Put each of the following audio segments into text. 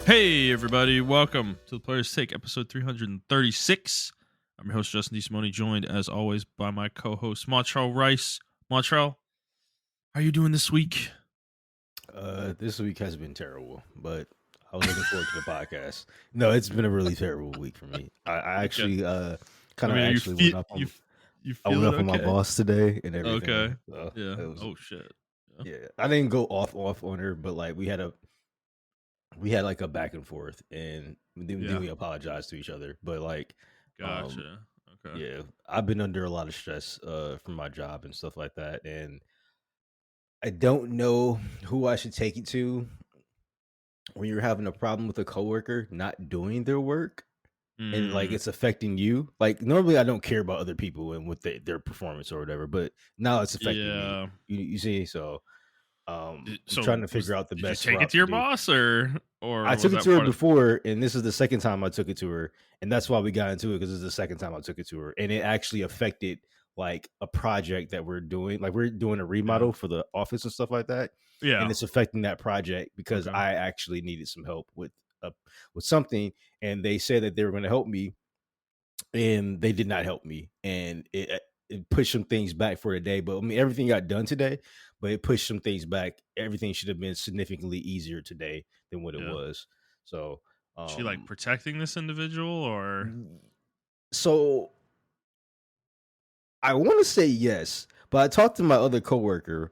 Hey everybody, welcome to the Players Take, episode 336. I'm your host, Justin DeSimone, joined as always by my co-host, Montrell Rice. Montrell, how are you doing this week? This week has been terrible, but I was looking forward to the podcast. No, it's been a really terrible week for me. I Okay. actually I kind of mean, actually went up you I went feeling up on my okay? boss today and Okay. everything. So Yeah. it was Oh shit. Yeah. yeah. I didn't go off on her, but like we had like a back and forth, and then Yeah. we apologized to each other. But like, um, Gotcha. Okay. yeah, I've been under a lot of stress from my job and stuff like that, and I don't know who I should take it to when you're having a problem with a coworker not doing their work and like Mm, it's affecting you. Like normally I don't care about other people and what their performance or whatever, but now it's affecting me. yeah. You see, so I'm trying So to figure out the did you best take it route to to your do. boss or I was took it that to her part of before, and this is the second time I took it to her, and that's why we got into it because this is the second time I took it to her, and it actually affected like a project that we're doing. Like we're doing a yeah. remodel for the office and stuff like that, and Yeah. it's affecting that project because Okay. I actually needed some help uh, with something, and they said that they were going to help me, and they did not help me, and it pushed some things back for today. But I mean, everything got done today, but it pushed some things back. Everything should have been significantly easier today than what it Yeah. was. So, She like um, protecting this individual or so I want to say yes, but I talked to my other coworker,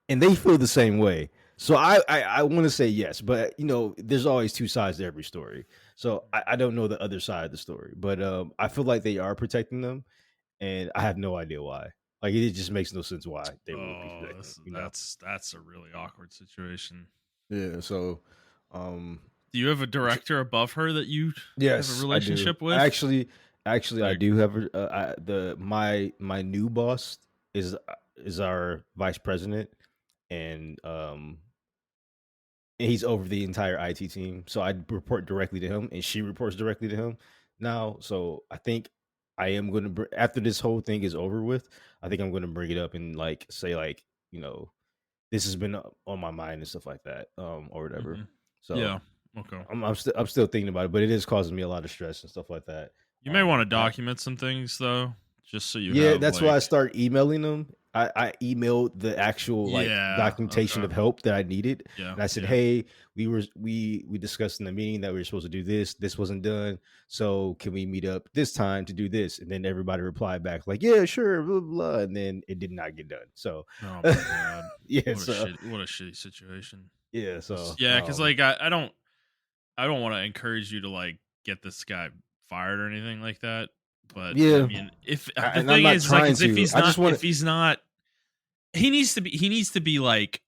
and they feel the same way. So I want to say yes, but you know, there's always two sides to every story. So I don't know the other side of the story, but I feel like they are protecting them, and I have no idea why. Like it just makes no sense why they would be oh, protecting. that's a really awkward situation. Yeah. So, um, Do you have a director above her that you have a yes, I do. relationship with? Actually, I Like, do have the my new boss is our vice president, and and he's over the entire IT team. So I report directly to him, and she reports directly to him now. So I think I am going to after this whole thing is over with, I think I'm going to bring it up and like say like you know this has been on my mind and stuff like that, or whatever. hmm So yeah, okay. I'm still thinking about it, but it is causing me a lot of stress and stuff like that. You may want to I document some things though, just so you Yeah, have that's why like, I start emailing them. I emailed the actual like yeah, documentation okay, of help that I needed, yeah, and I said, yeah, "Hey, we discussed in the meeting that we were supposed to do this. This wasn't done. So can we meet up this time to do this?" And then everybody replied back like, "Yeah, sure." Blah blah. Blah. And then it did not get done. So oh my god, yeah, so what a shitty situation. yeah, so Yeah, because like I don't want to encourage you to like get this guy fired or anything like that. But I yeah, mean, if the and I'm thing not is like, trying is to. I just want if to. he's not, he needs to be like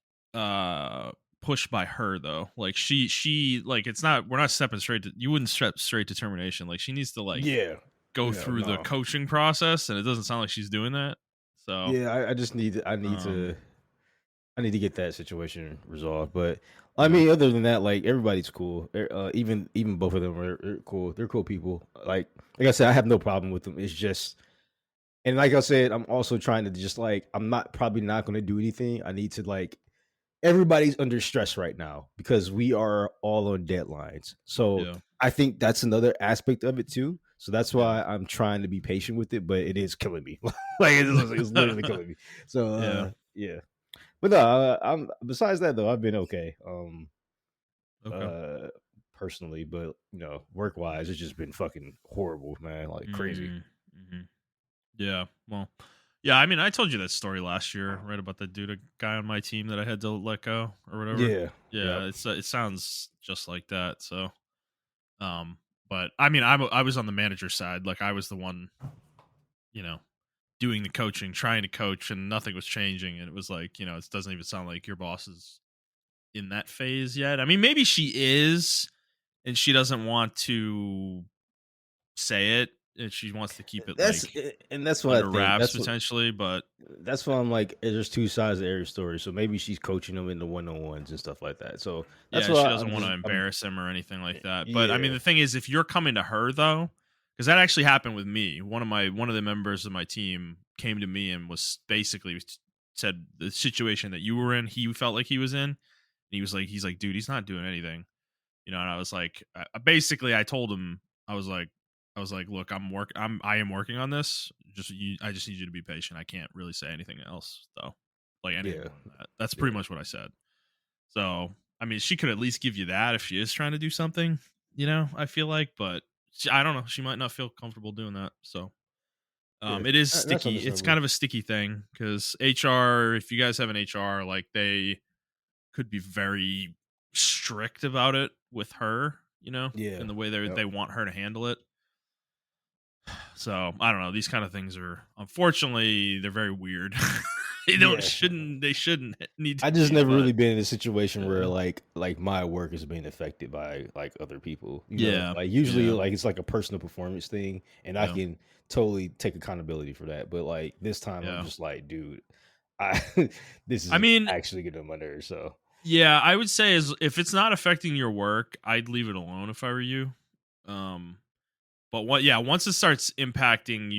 pushed by her though. Like she like it's not we're not stepping straight to you wouldn't step straight to termination. Like she needs to like Yeah, go yeah, through the no. coaching process, and it doesn't sound like she's doing that. So Yeah, I just um I need to get that situation resolved. But I yeah mean, other than that, like everybody's cool. Even both of them are cool. They're cool people. Like I said, I have no problem with them. It's just, and like I said, I'm also trying to just like I'm not probably not going to do anything. I need to like everybody's under stress right now because we are all on deadlines. So yeah I think that's another aspect of it too. So that's yeah why I'm trying to be patient with it, but it is killing me. Like it's literally killing me. So yeah yeah. But no, I'm besides that though, I've been okay. okay. Uh, personally, but you know, work wise, it's just been fucking horrible, man. Like crazy. Mm-hmm. Yeah. Well, yeah. I mean, I told you that story last year, right? About the dude, a guy on my team that I had to let go or whatever. Yeah. Yep. Yeah. It sounds just like that. So, um, but I mean, I was on the manager side. Like I was the one, you know, doing the coaching, trying to coach, and nothing was changing. And it was like, you know, it doesn't even sound like your boss is in that phase yet. I mean, maybe she is, and she doesn't want to say it, and she wants to keep it That's like and that's what I under think. wraps potentially, but That's why I'm like, there's two sides to every story. So maybe she's coaching them in the one on ones and stuff like that. So that's yeah, she why doesn't want to embarrass him or anything like that. But I mean, yeah. the thing is, if you're coming to her though, because that actually happened with me. One of the members of my team came to me and was basically said the situation that you were in. He felt like he was in. And he's like, dude, he's not doing anything. And I was like, basically, I told him, I was like, look, I am working on this. I just need you to be patient. I can't really say anything else though, like anything Yeah, more than that. That's pretty yeah, much what I said. So, I mean, she could at least give you that if she is trying to do something, I feel like, but I don't know. She might not feel comfortable doing that. So, yeah. it is That's sticky. It's understandable. kind of a sticky thing because HR, if you guys have an HR, like they could be very strict about it with her, Yeah, in the way yep. they want her to handle it. So I don't know. These kind of things are unfortunately they're very weird. Yeah. They shouldn't need to I just be, never but really been in a situation where yeah. like my work is being affected by like other people. Yeah. Like usually Yeah. like it's like a personal performance thing and I Yeah. can totally take accountability for that. But like this time I'm Yeah. just like, dude, I this I is mean, actually getting on my nerves. So yeah, I would say is if it's not affecting your work, I'd leave it alone if I were you. Um but once it starts impacting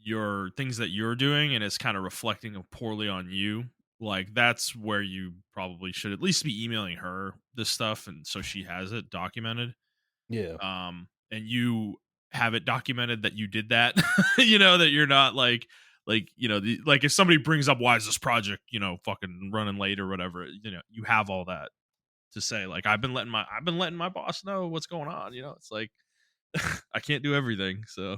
your things that you're doing and it's kind of reflecting poorly on you, like that's where you probably should at least be emailing her this stuff and so she has it documented. yeah. And you have it documented that you did that. That you're not like if somebody brings up why is this project fucking running late or whatever, you have all that to say like I've been letting my boss know what's going on. It's like I can't do everything. So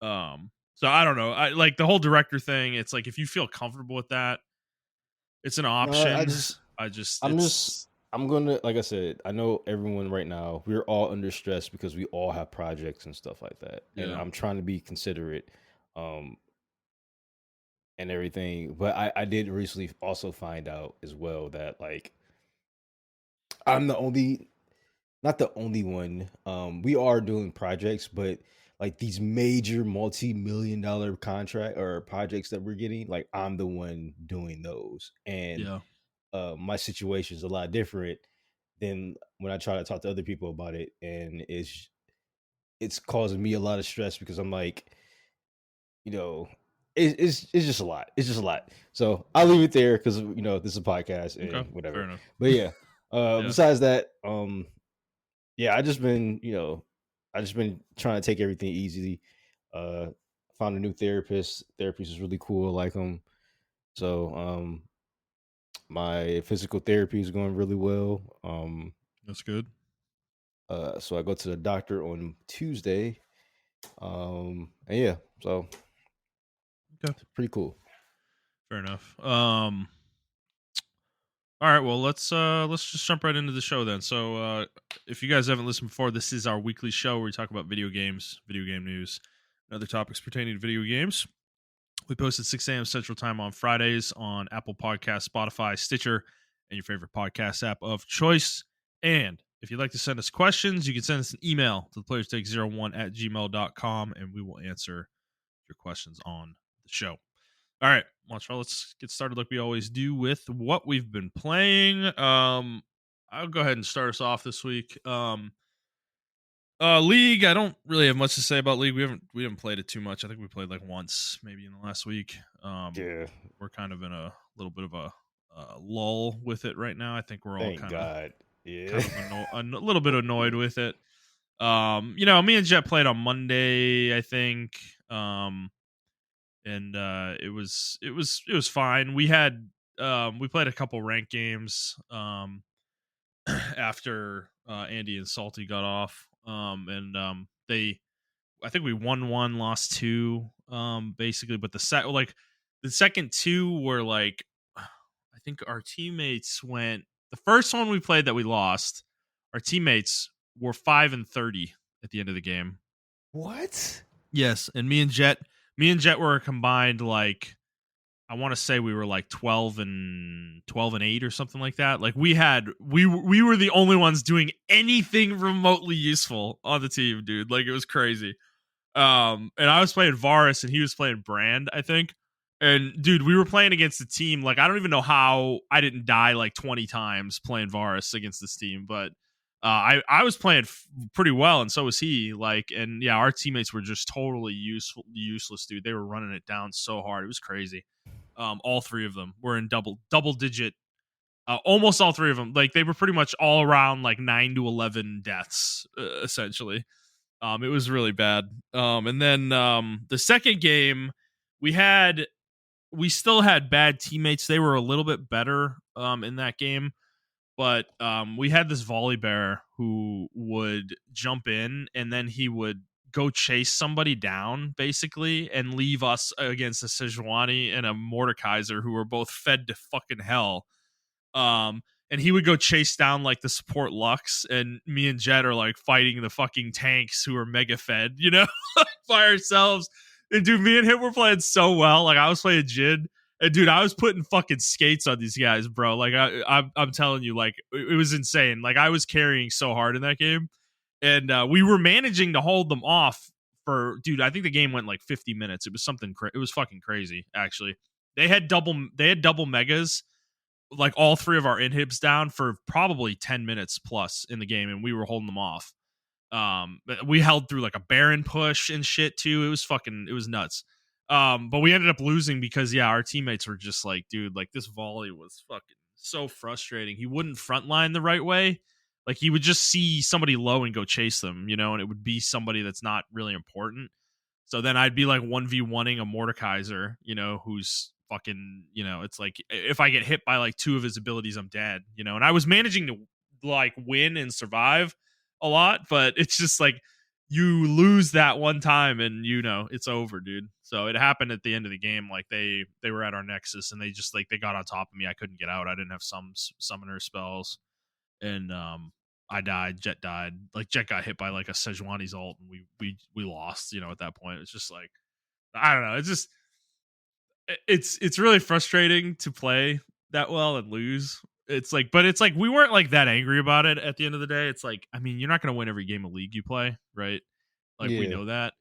I don't know. I like the whole director thing. It's like if you feel comfortable with that, it's an No, option. I just I'm just it's I'm gonna like I said, I know everyone right now, we're all under stress because we all have projects and stuff like that. And yeah. I'm trying to be considerate. Um and everything. But I did recently also find out as well that like I'm the only not the only one. We are doing projects, but like these major multi-million dollar contract or projects that we're getting, like I'm the one doing those. And Yeah. my situation is a lot different than when I try to talk to other people about it. And it's causing me a lot of stress because I'm like, you know, it's just a lot. It's just a lot. So I'll leave it there because this is a podcast Okay. and Fair whatever. enough. But yeah, Yeah. besides that, yeah, I just been trying to take everything easy. Uh, found a new therapist. Therapist is really cool. I like him. So my physical therapy is going really well. That's good. So I go to the doctor on Tuesday. And yeah, so Okay. it's pretty cool. Fair enough. All right, well let's just jump right into the show then. So if you guys haven't listened before, this is our weekly show where we talk about video games, video game news, and other topics pertaining to video games. We post at 6 a.m. Central Time on Fridays on Apple Podcasts, Spotify, Stitcher, and your favorite podcast app of choice. And if you'd like to send us questions, you can send us an email to theplayerstake01@gmail.com and we will answer your questions on the show. All right, Montrell, let's get started like we always do with what we've been playing. I'll go ahead and start us off this week. League, I don't really have much to say about League. We haven't played it too much. I think we played like once, maybe in the last week. Yeah, We're kind of in a little bit of a lull with it right now. I think we're all thank God. Yeah. kind of a little bit annoyed with it. Me and Jet played on Monday, I think. And it was fine. We played a couple ranked games after Andy and Salty got off. And they I think we won one, lost two, basically. But the second two were like, I think our teammates went. The first one we played that we lost, our teammates were 5-30 at the end of the game. What? Yes, and me and Jet were combined like I want to say we were like 12-8 or something like that. Like we were the only ones doing anything remotely useful on the team, dude. Like it was crazy. And I was playing Varus and he was playing Brand, I think. And dude, we were playing against a team like I don't even know how I didn't die like 20 times playing Varus against this team, but I was playing pretty well, and so was he. Like, and yeah, our teammates were just totally useless, dude. They were running it down so hard, it was crazy. All three of them were in double digit Almost all three of them. Like they were pretty much all around like 9 to 11 deaths, essentially. It was really bad. And then the second game, we had we still had bad teammates. They were a little bit better in that game, but we had this volley bear who would jump in and then he would go chase somebody down basically and leave us against a Sejuani and a Mordekaiser who were both fed to fucking hell. um and he would go chase down like the support Lux, and me and Jet are like fighting the fucking tanks who are mega fed, by ourselves. And dude, me and him were playing so well. Like I was playing Jin, and dude, I was putting fucking skates on these guys, bro. Like I'm telling you, like it was insane. Like I was carrying so hard in that game, and we were managing to hold them off for, dude. I think the game went like 50 minutes. It was something. It was fucking crazy. Actually, they had double megas, like all three of our inhibs down for probably 10 minutes plus in the game, and we were holding them off. But we held through like a Baron push and shit too. It was nuts. But we ended up losing because our teammates were just like, dude, like this volley was fucking so frustrating. He wouldn't frontline the right way. Like he would just see somebody low and go chase them, and it would be somebody that's not really important. So then I'd be like 1v1ing a Mordekaiser, who's fucking, it's like if I get hit by like two of his abilities, I'm dead, and I was managing to like win and survive a lot, but it's just like you lose that one time and it's over, dude. So it happened at the end of the game. Like they were at our nexus and they just like they got on top of me. I couldn't get out. I didn't have some summoner spells, and I died. Jet died. Like Jet got hit by like a Sejuani's ult, and we lost. At that point, it's just like I don't know. It's just it's really frustrating to play that well and lose. It's like, but it's like we weren't like that angry about it at the end of the day. It's like, I mean, you're not going to win every game of League you play, right? Like we Yeah. know that.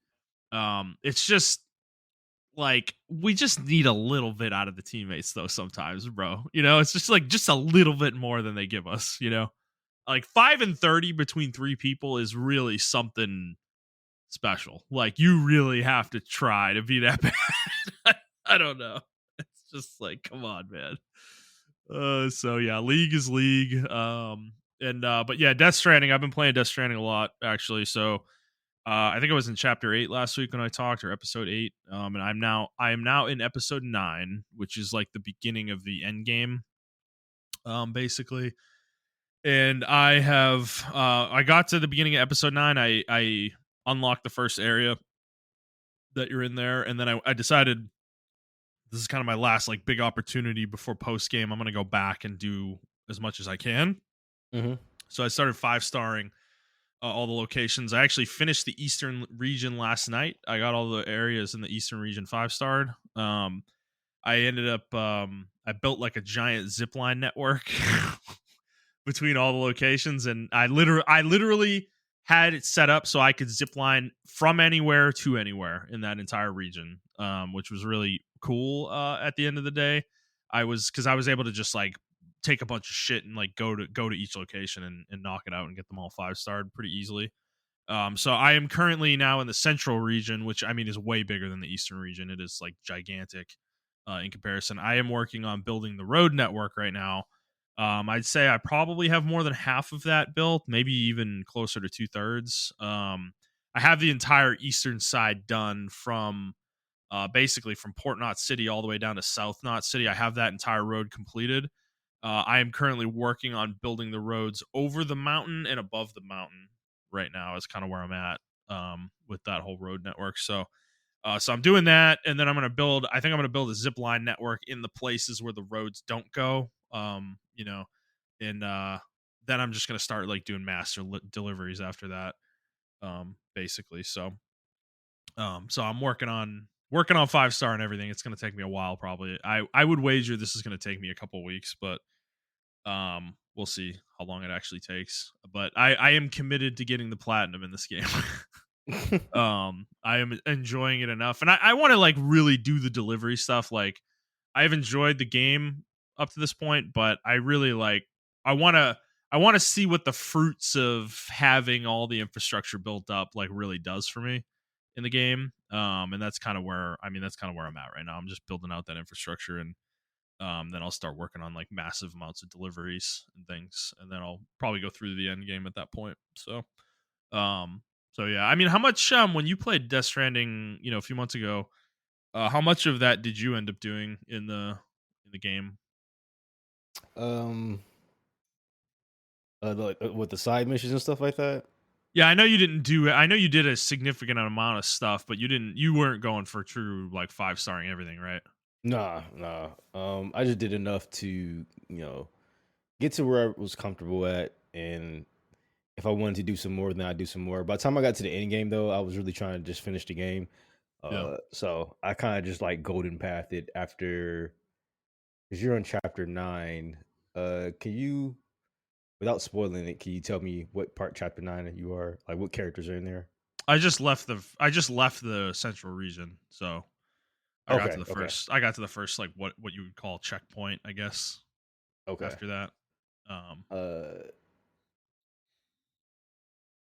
It's just like we just need a little bit out of the teammates though sometimes, bro. It's just like just a little bit more than they give us, Like 5 and 30 between three people is really something special. Like you really have to try to be that bad. I don't know. It's just like, come on, man. So yeah, League is League. And but yeah, Death Stranding. I've been playing Death Stranding a lot actually. So I think I was in chapter 8 last week when I talked, or episode 8. And I am now in episode 9, which is like the beginning of the end game. Basically. And I got to the beginning of episode 9. I unlocked the first area that you're in there, and then I decided this is kind of my last like big opportunity before post game. I'm gonna go back and do as much as I can. Mm-hmm. So I started 5-starring all the locations. I actually finished the eastern region last night. I got all the areas in the eastern region 5-starred. I ended up I built like a giant zipline network between all the locations, and I literally had it set up so I could zip line from anywhere to anywhere in that entire region, which was really cool. At the end of the day, I was able to just like take a bunch of shit and like go to each location and knock it out and get them all 5-starred pretty easily. So I am currently now in the central region, which I mean is way bigger than the eastern region. It is like gigantic in comparison. I am working on building the road network right now. I'd say I probably have more than half of that built, maybe even closer to 2/3. I have the entire eastern side done from basically from Port Knot City all the way down to South Knot City. I have that entire road completed. I am currently working on building the roads over the mountain and above the mountain right now is kind of where I'm at with that whole road network. So I'm doing that, and then I think I'm gonna build a zip line network in the places where the roads don't go. And then I'm just gonna start like doing master deliveries after that. Basically. So I'm working on 5-star and everything. It's gonna take me a while, probably. I would wager this is gonna take me a couple weeks, but we'll see how long it actually takes. But I am committed to getting the platinum in this game. I am enjoying it enough, and I want to like really do the delivery stuff. Like I've enjoyed the game up to this point, but I really like I want to see what the fruits of having all the infrastructure built up like really does for me in the game. And that's kind of where I'm at right now. I'm just building out that infrastructure, and Then I'll start working on like massive amounts of deliveries and things, and then I'll probably go through the end game at that point. Um, so yeah, I mean, how much when you played Death Stranding, a few months ago, how much of that did you end up doing in the game? Um, with the side missions and stuff like that. Yeah, I know you didn't do it. I know you did a significant amount of stuff, but you weren't going for true like 5-starring everything, right? Nah, nah. I just did enough to get to where I was comfortable at, and if I wanted to do some more, then I'd do some more. By the time I got to the end game, though, I was really trying to just finish the game. Yeah. So I kind of just like golden pathed it after, because you're on chapter 9. Can you, without spoiling it, can you tell me what part chapter 9 you are? Like what characters are in there? I just left the central region, so Okay, okay, I got to the first like what you would call checkpoint, I guess. okay. After that, um, Uh,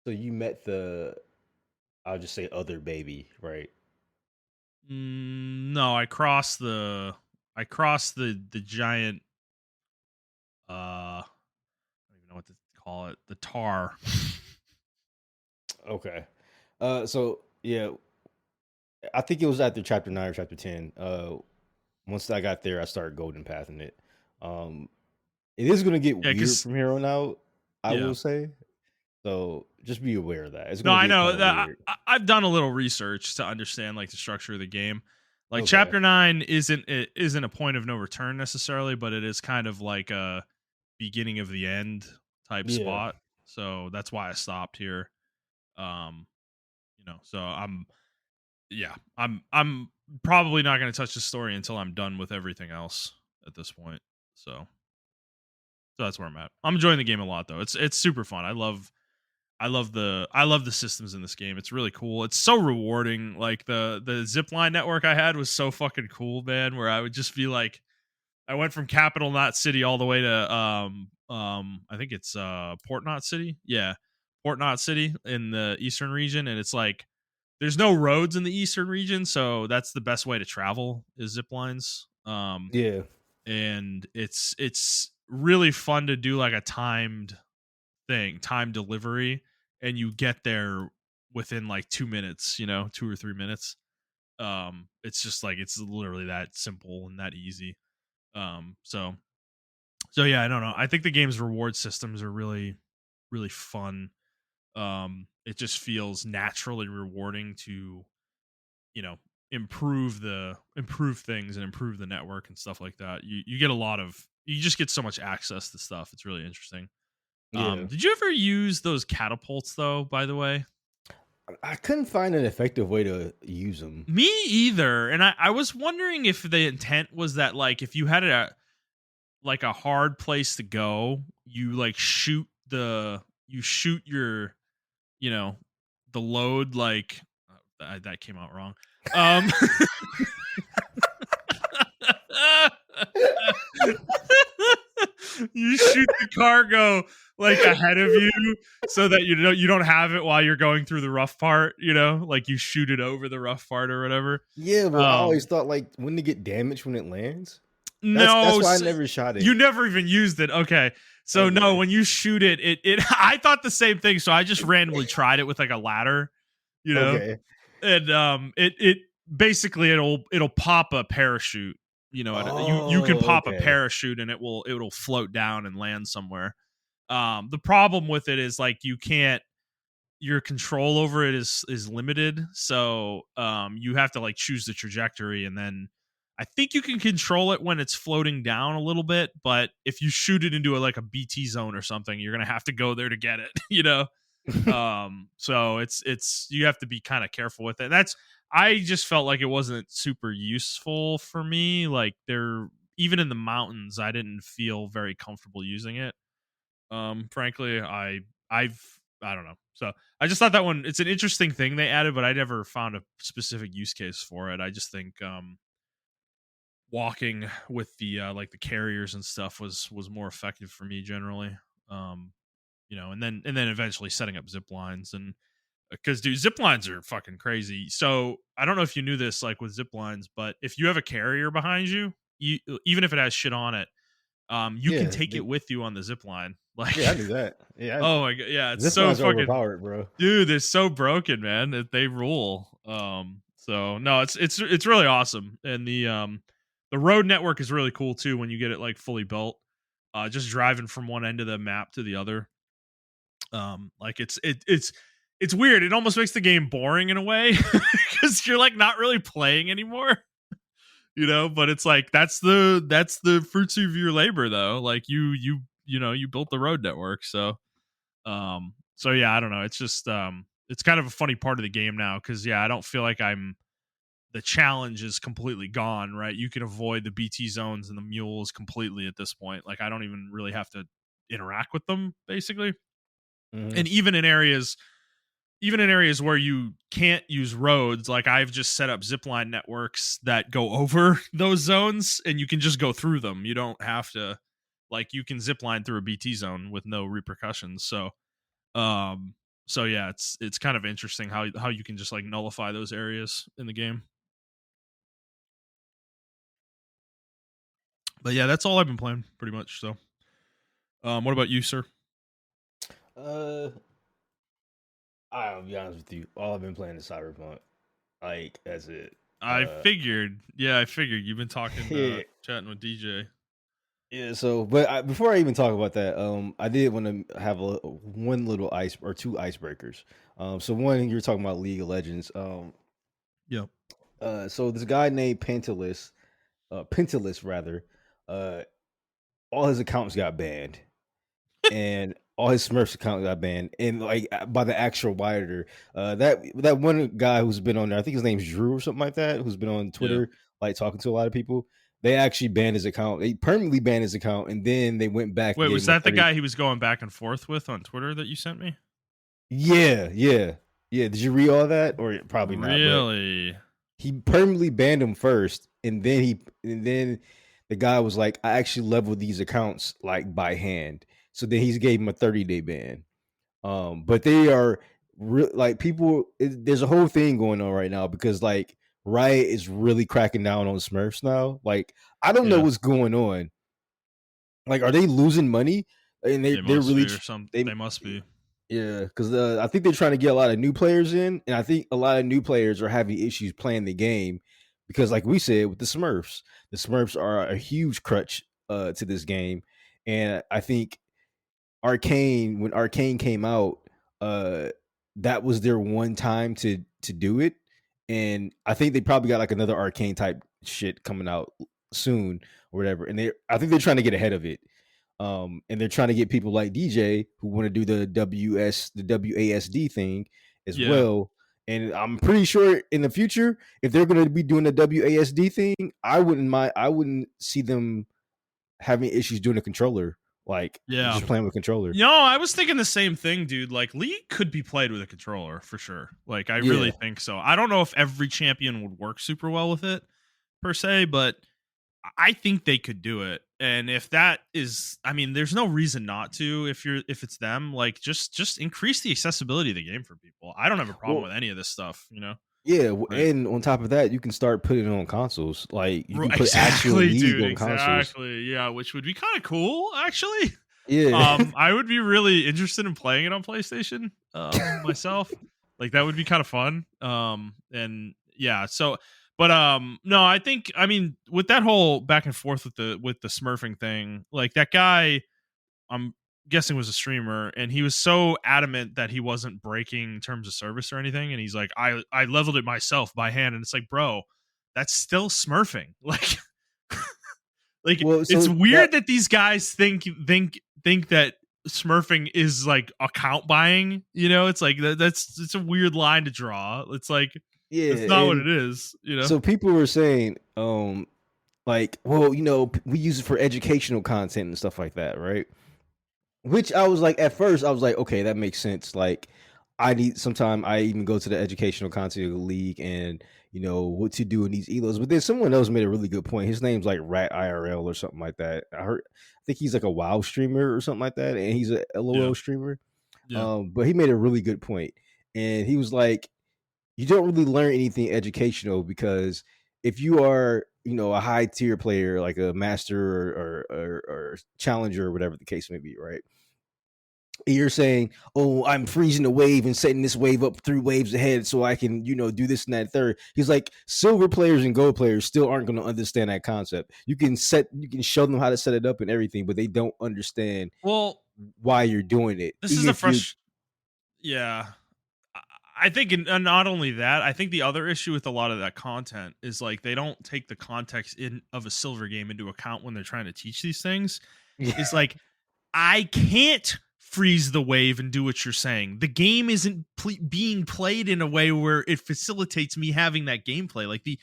so you met I'll just say other baby, right? no, I crossed the giant. I don't even know what to call it. The tar. Okay. So yeah, I think it was after chapter 9 or chapter 10. Once I got there, I started golden pathing it. Um, it is gonna get Yeah, weird because from here on out, I yeah. will say. So just be aware of that. It's No, gonna I get know kind of that weird. I've done a little research to understand like the structure of the game. Like Okay. chapter 9 isn't a point of no return necessarily, but it is kind of like a beginning of the end type Yeah. spot. So that's why I stopped here. Um, so I'm probably not going to touch the story until I'm done with everything else at this point. So that's where I'm at. I'm enjoying the game a lot though. It's super fun. I love the systems in this game. It's really cool. It's so rewarding. Like the zipline network I had was so fucking cool, man. Where I would just be like, I went from Capital Knot City all the way to I think it's Port Knot City. Yeah, Port Knot City in the eastern region, and it's like there's no roads in the eastern region, so that's the best way to travel is zip lines. Yeah. And it's really fun to do like a time delivery, and you get there within like 2 minutes, 2 or 3 minutes. It's just like it's literally that simple and that easy. So yeah, I don't know. I think the game's reward systems are really, really fun. It just feels naturally rewarding to, you know, improve things and improve the network and stuff like that. You get a lot of you just get so much access to stuff. It's really interesting. Yeah. Did you ever use those catapults though, by the way? I couldn't find an effective way to use them. Me either. And I was wondering if the intent was that like if you had a hard place to go, you like shoot your, you know, the load like that came out wrong. Um you shoot the cargo like ahead of you so that you don't have it while you're going through the rough part, like you shoot it over the rough part or whatever. Yeah, but I always um thought like wouldn't it get damaged when it lands? That's no, why I never shot you it. never even used it. Okay, so no, Okay. when you shoot it I thought the same thing, so I just randomly tried it with like a ladder, you know Okay. and it basically it'll pop a parachute. You can Oh, pop a okay. parachute and it'll float down and land somewhere. The problem with it is like you can't your control over it is limited, so you have to like choose the trajectory, and then I think you can control it when it's floating down a little bit, but if you shoot it into like a BT zone or something, you're gonna have to go there to get it. So it's you have to be kind of careful with it. That's I just felt like it wasn't super useful for me. Like there, even in the mountains, I didn't feel very comfortable using it. Frankly, I don't know. So I just thought that one it's an interesting thing they added, but I never found a specific use case for it. I just think walking with the like the carriers and stuff was more effective for me generally. Um, and then eventually setting up zip lines, and because dude, zip lines are fucking crazy. So I don't know if you knew this, like with zip lines, but if you have a carrier behind you, even if it has shit on it, you can Yeah, take it with you on the zip line. Like, yeah, I knew that. oh my god, yeah, it's Zip so lines are fucking overpowered, bro. dude. They're so broken, man. They rule. So no, it's really awesome, and the road network is really cool too when you get it like fully built. Just driving from one end of the map to the other. Like it's weird. It almost makes the game boring in a way because you're like not really playing anymore, but it's like that's the fruits of your labor though. Like you built the road network. So yeah, I don't know, it's just it's kind of a funny part of the game now because yeah, I don't feel like the challenge is completely gone, right? You can avoid the BT zones and the mules completely at this point. Like I don't even really have to interact with them basically. Mhm. And even in areas where you can't use roads, like I've just set up zipline networks that go over those zones and you can just go through them. You don't have to, like, you can zipline through a BT zone with no repercussions. Um so yeah, it's kind of interesting how you can just like nullify those areas in the game. But yeah, that's all I've been playing pretty much. So what about you, sir? Uh, I'll be honest with you. All I've been playing is Cyberpunk. Like that's it. I figured. Yeah, I figured you've been talking Yeah, chatting with DJ. yeah. So, but before I even talk about that, I did want to have one little ice or two icebreakers. So one you're talking about League of Legends. Yep. So this guy named Pentalus rather, uh, all his accounts got banned, and all his Smurfs accounts got banned, and like by the actual Wilder. That one guy who's been on there, I think his name's Drew or something like that, who's been on Yeah. Twitter, like talking to a lot of people. They actually banned his account. They permanently banned his account, and then they went back and Wait, gave was him a that the 30. guy he was going back and forth with on Twitter that you sent me? Yeah, yeah, yeah. Did you read all that, or probably not? But Really? he permanently banned him first, and then the guy was like, "I actually leveled these accounts like by hand." So then he's gave him a 30-day ban. But they are like people. There's a whole thing going on right now because like Riot is really cracking down on Smurfs now. Like I don't know Yeah, what's going on. Like, are they losing money? And they they're must really be or some. they They must be. yeah, because I think they're trying to get a lot of new players in, and I think a lot of new players are having issues playing the game because, like we said, with the Smurfs are a huge crutch to this game, and I think when Arcane came out, uh, that was their one time to do it, and I think they probably got like another Arcane type shit coming out soon or whatever, and I think they're trying to get ahead of it. And they're trying to get people like DJ who want to do the WASD thing as Yeah, well. And I'm pretty sure in the future, if they're going to be doing the WASD thing, I wouldn't see them having issues doing a controller, like yeah. just playing with controller. I was thinking the same thing, dude. Like League could be played with a controller for sure. Like I really Yeah. think so. I don't know if every champion would work super well with it per se, but I think they could do it. And if that is, I mean, there's no reason not to. If it's them, like just increase the accessibility of the game for people. I don't have a problem Well, with any of this stuff. yeah, Like and on top of that, you can start putting it on consoles. Like you can put actual exactly, league dude. on consoles. Exactly. Yeah, which would be kind of cool, actually. Yeah. I would be really interested in playing it on PlayStation, myself. Like that would be kind of fun. And yeah, so but no, I mean with that whole back and forth with the smurfing thing, like that guy I'm guessing was a streamer and he was so adamant that he wasn't breaking terms of service or anything and he's like I leveled it myself by hand and it's like, bro, that's still smurfing. Like Well, it's so that weird that these guys think that smurfing is like account buying. It's like it's a weird line to draw. It's like yeah, it's not what and it is. so people were saying, like, well, we use it for educational content and stuff like that, right? Which I was like, at first, I was like, okay, that makes sense. Like, sometime I even go to the educational content of the league and what to do in these elos. But then someone else made a really good point. His name's like Rat IRL or something like that. I think he's like a WoW streamer or something like that, and he's a Yeah, LOL streamer. yeah, But he made a really good point, and he was like, you don't really learn anything educational because if you are, you know, a high tier player like a master or challenger or whatever the case may be, right? You're saying, "Oh, I'm freezing the wave and setting this wave up 3 waves ahead so I can, you know, do this and that third." He's like, silver players and gold players still aren't going to understand that concept. You can show them how to set it up and everything, but they don't understand Well, why you're doing it. this is Even the if you're, yeah. I I think, and not only that, I think the other issue with a lot of that content is like they don't take the context in of a silver game into account when they're trying to teach these things. Is yeah, like I can't freeze the wave and do what you're saying. The game isn't being played in a way where it facilitates me having that gameplay. Like the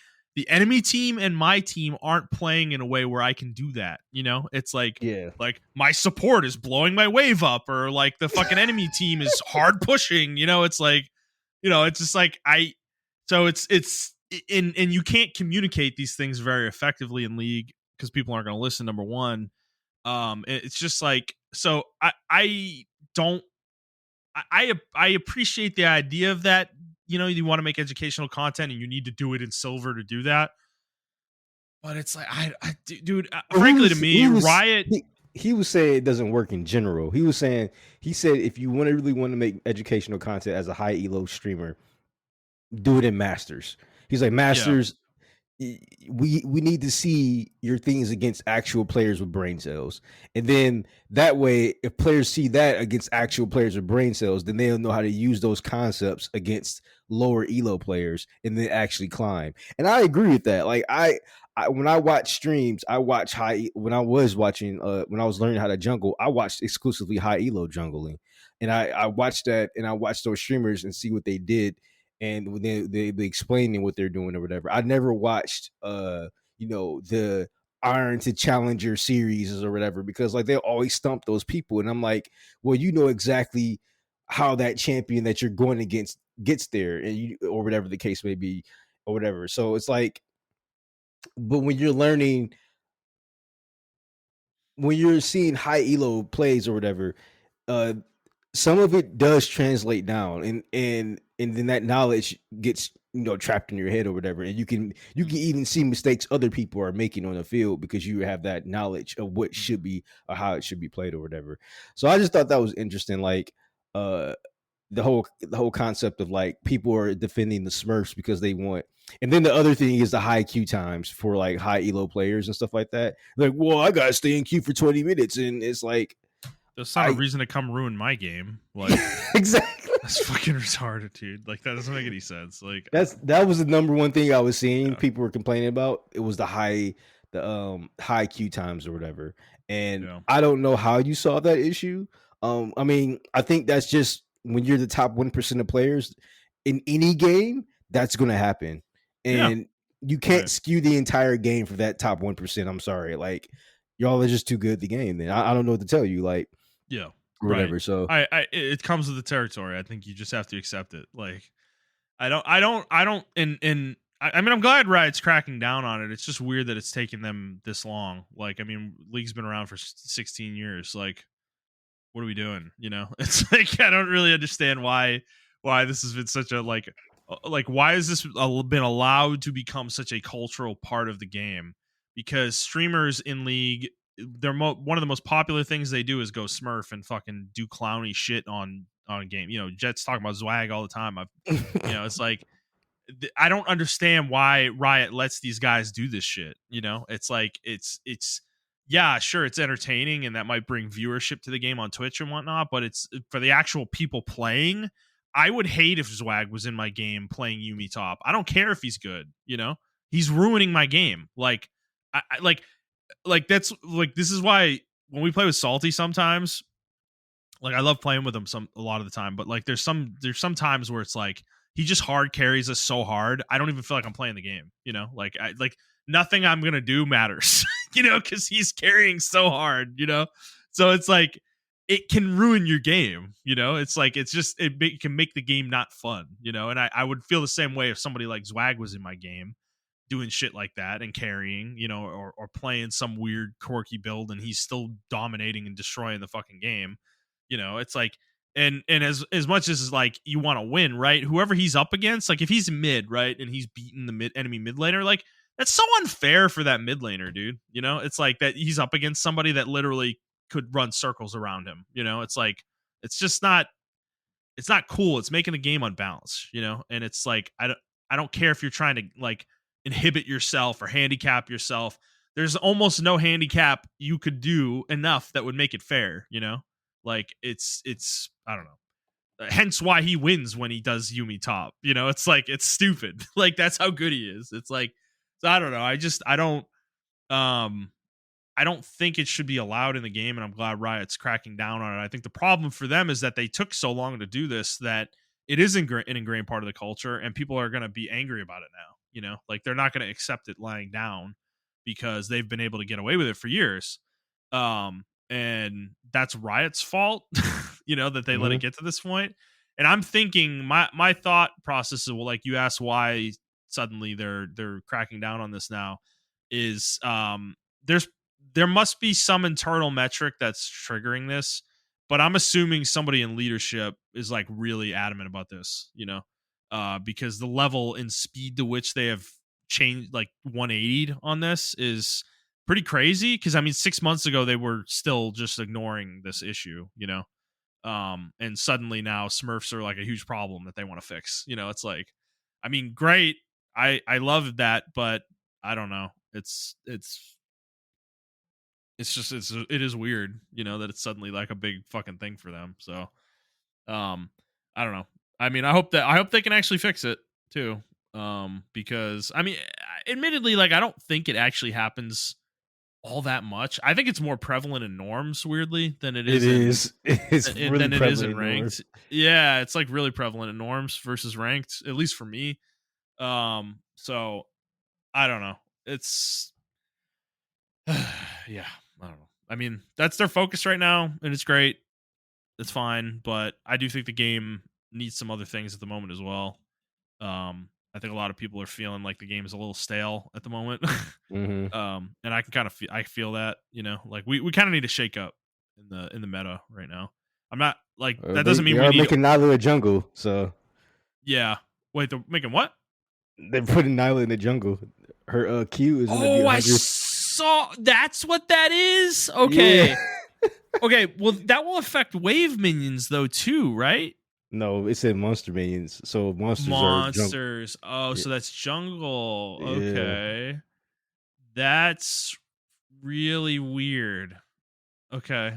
enemy team and my team aren't playing in a way where I can do that. You know, it's yeah, like my support is blowing my wave up, or like the fucking enemy team is hard pushing. You know, it's like, you know, it's just like So it's and you can't communicate these things very effectively in League because people aren't going to listen. Number one, it's just like, so I don't I appreciate the idea of that. You know, you want to make educational content and you need to do it in silver to do that. But it's like dude, well, frankly to me, Riot. he was saying it doesn't work in general. He said if you want to really want to make educational content as a high elo streamer, do it in masters. He's like, Yeah. masters, we need to see your things against actual players with brain cells, and then that way if players see that against actual players with brain cells, then they'll know how to use those concepts against lower elo players and then actually climb. And I agree with that. Like I when I watch streams, I watch high. When I was watching when I was learning how to jungle, I watched exclusively high elo jungling, and I watched that, and I watched those streamers and see what they did, and when they be explaining what they're doing or whatever. I never watched you know, the Iron to Challenger series or whatever, because like they always stump those people, and I'm like, well, you know exactly how that champion that you're going against gets there, and you, or whatever the case may be, or whatever. So it's like, but when you're learning, when you're seeing high elo plays or whatever, uh some of it does translate down, and then that knowledge gets, you know, trapped in your head or whatever, and you can even see mistakes other people are making on the field because you have that knowledge of what Mhm. should be or how it should be played or whatever. So I just thought that was interesting, like uh the whole concept of like people are defending the Smurfs because they want. And then the other thing is the high queue times for like high elo players and stuff like that. Like, well, I gotta stay in queue for 20 minutes, and it's like, That's not a I reason to come ruin my game. Like, exactly. that's fucking retarded, dude. Like, that doesn't make any sense. Like, That was the number one thing I was seeing yeah, people were complaining about. It was the high queue times or whatever. And yeah, I don't know how you saw that issue. I mean, I think that's just when you're the top 1% of players in any game, that's gonna happen. yeah, And you can't right, skew the entire game for that top 1%. I'm sorry. Like, y'all are just too good at the game. Then I don't know what to tell you, like, yeah, or right. whatever. So It comes with the territory. I think you just have to accept it. Like, I don't, and I mean, I'm glad Riot's cracking down on it. It's just weird that it's taken them this long. Like, I mean, League's been around for 16 years. Like, what are we doing? You know, it's like I don't really understand why this has been such a like why has this been allowed to become such a cultural part of the game? Because streamers in League, one of the most popular things they do is go Smurf and fucking do clowny shit on game. You know, Jet's talking about Zwag all the time. You know, it's like I don't understand why Riot lets these guys do this shit. You know, it's like it's yeah, sure, it's entertaining and that might bring viewership to the game on Twitch and whatnot, but it's for the actual people playing. I would hate if Zwag was in my game playing Yumi top. I don't care if he's good. You know, he's ruining my game. Like, like that's like this is why when we play with Salty sometimes, like I love playing with him a lot of the time, but like there's some times where it's like he just hard carries us so hard. I don't even feel like I'm playing the game, you know? Like like nothing I'm going to do matters, you know, cuz he's carrying so hard, you know? So it's like it can ruin your game, you know? It's like it's just it can make the game not fun, you know? And I would feel the same way if somebody like Zwag was in my game doing shit like that and carrying, you know, or playing some weird quirky build and he's still dominating and destroying the fucking game. You know, it's like and as much as like you want to win, right? Whoever he's up against, like if he's mid, right, and he's beating the enemy mid laner, like that's so unfair for that mid laner, dude. You know, it's like that he's up against somebody that literally could run circles around him. You know, it's like it's just not it's not cool. It's making the game unbalanced, you know? And it's like I don't care if you're trying to like inhibit yourself or handicap yourself. There's almost no handicap you could do enough that would make it fair, you know? Like it's I don't know. Hence why he wins when he does Yumi top. You know, it's like it's stupid. Like that's how good he is. It's like so I don't know. Um I don't think it should be allowed in the game, and I'm glad Riot's cracking down on it. I think the problem for them is that they took so long to do this that it is an ingrained part of the culture, and people are going to be angry about it now. You know, like they're not going to accept it lying down because they've been able to get away with it for years. And that's Riot's fault, you know, that they let it Hmm. get to this point. And I'm thinking my thought process is well, like you asked why suddenly they're cracking down on this now is there's there must be some internal metric that's triggering this, but I'm assuming somebody in leadership is like really adamant about this, you know, because the level and speed to which they have changed, like 180'd on this, is pretty crazy. Because I mean, 6 months ago they were still just ignoring this issue, you know, and suddenly now Smurfs are like a huge problem that they want to fix. You know, it's like, I mean, great, I love that, but I don't know, it's just it is weird, you know, that it's suddenly like a big fucking thing for them. So, um, I don't know. I mean, I hope they can actually fix it too. Because I mean, admittedly, like I don't think it actually happens all that much. I think it's more prevalent in norms, weirdly, than it It is is. It's really than it is prevalent in in North. ranked. Yeah, it's like really prevalent in norms versus ranked, at least for me. So I don't know. It's yeah, I don't know. I mean, that's their focus right now, and it's great. It's fine, but I do think the game needs some other things at the moment as well. I think a lot of people are feeling like the game is a little stale at the moment. Hmm. And I can kind of I feel that, you know, like we kind of need a shake up in the meta right now. I'm not like that They doesn't they mean we are need making Nyla a jungle, so yeah. Wait, they're making what? they're putting Nyla in the jungle. Her Q is gonna be Oh, I 100. saw that's what that is. Yeah. Okay. Okay, well that will affect wave minions though too, right? No, it said monster minions. So monsters are jungle. Monsters. Oh, Yeah. so that's jungle. Yeah. Okay. That's really weird. Okay.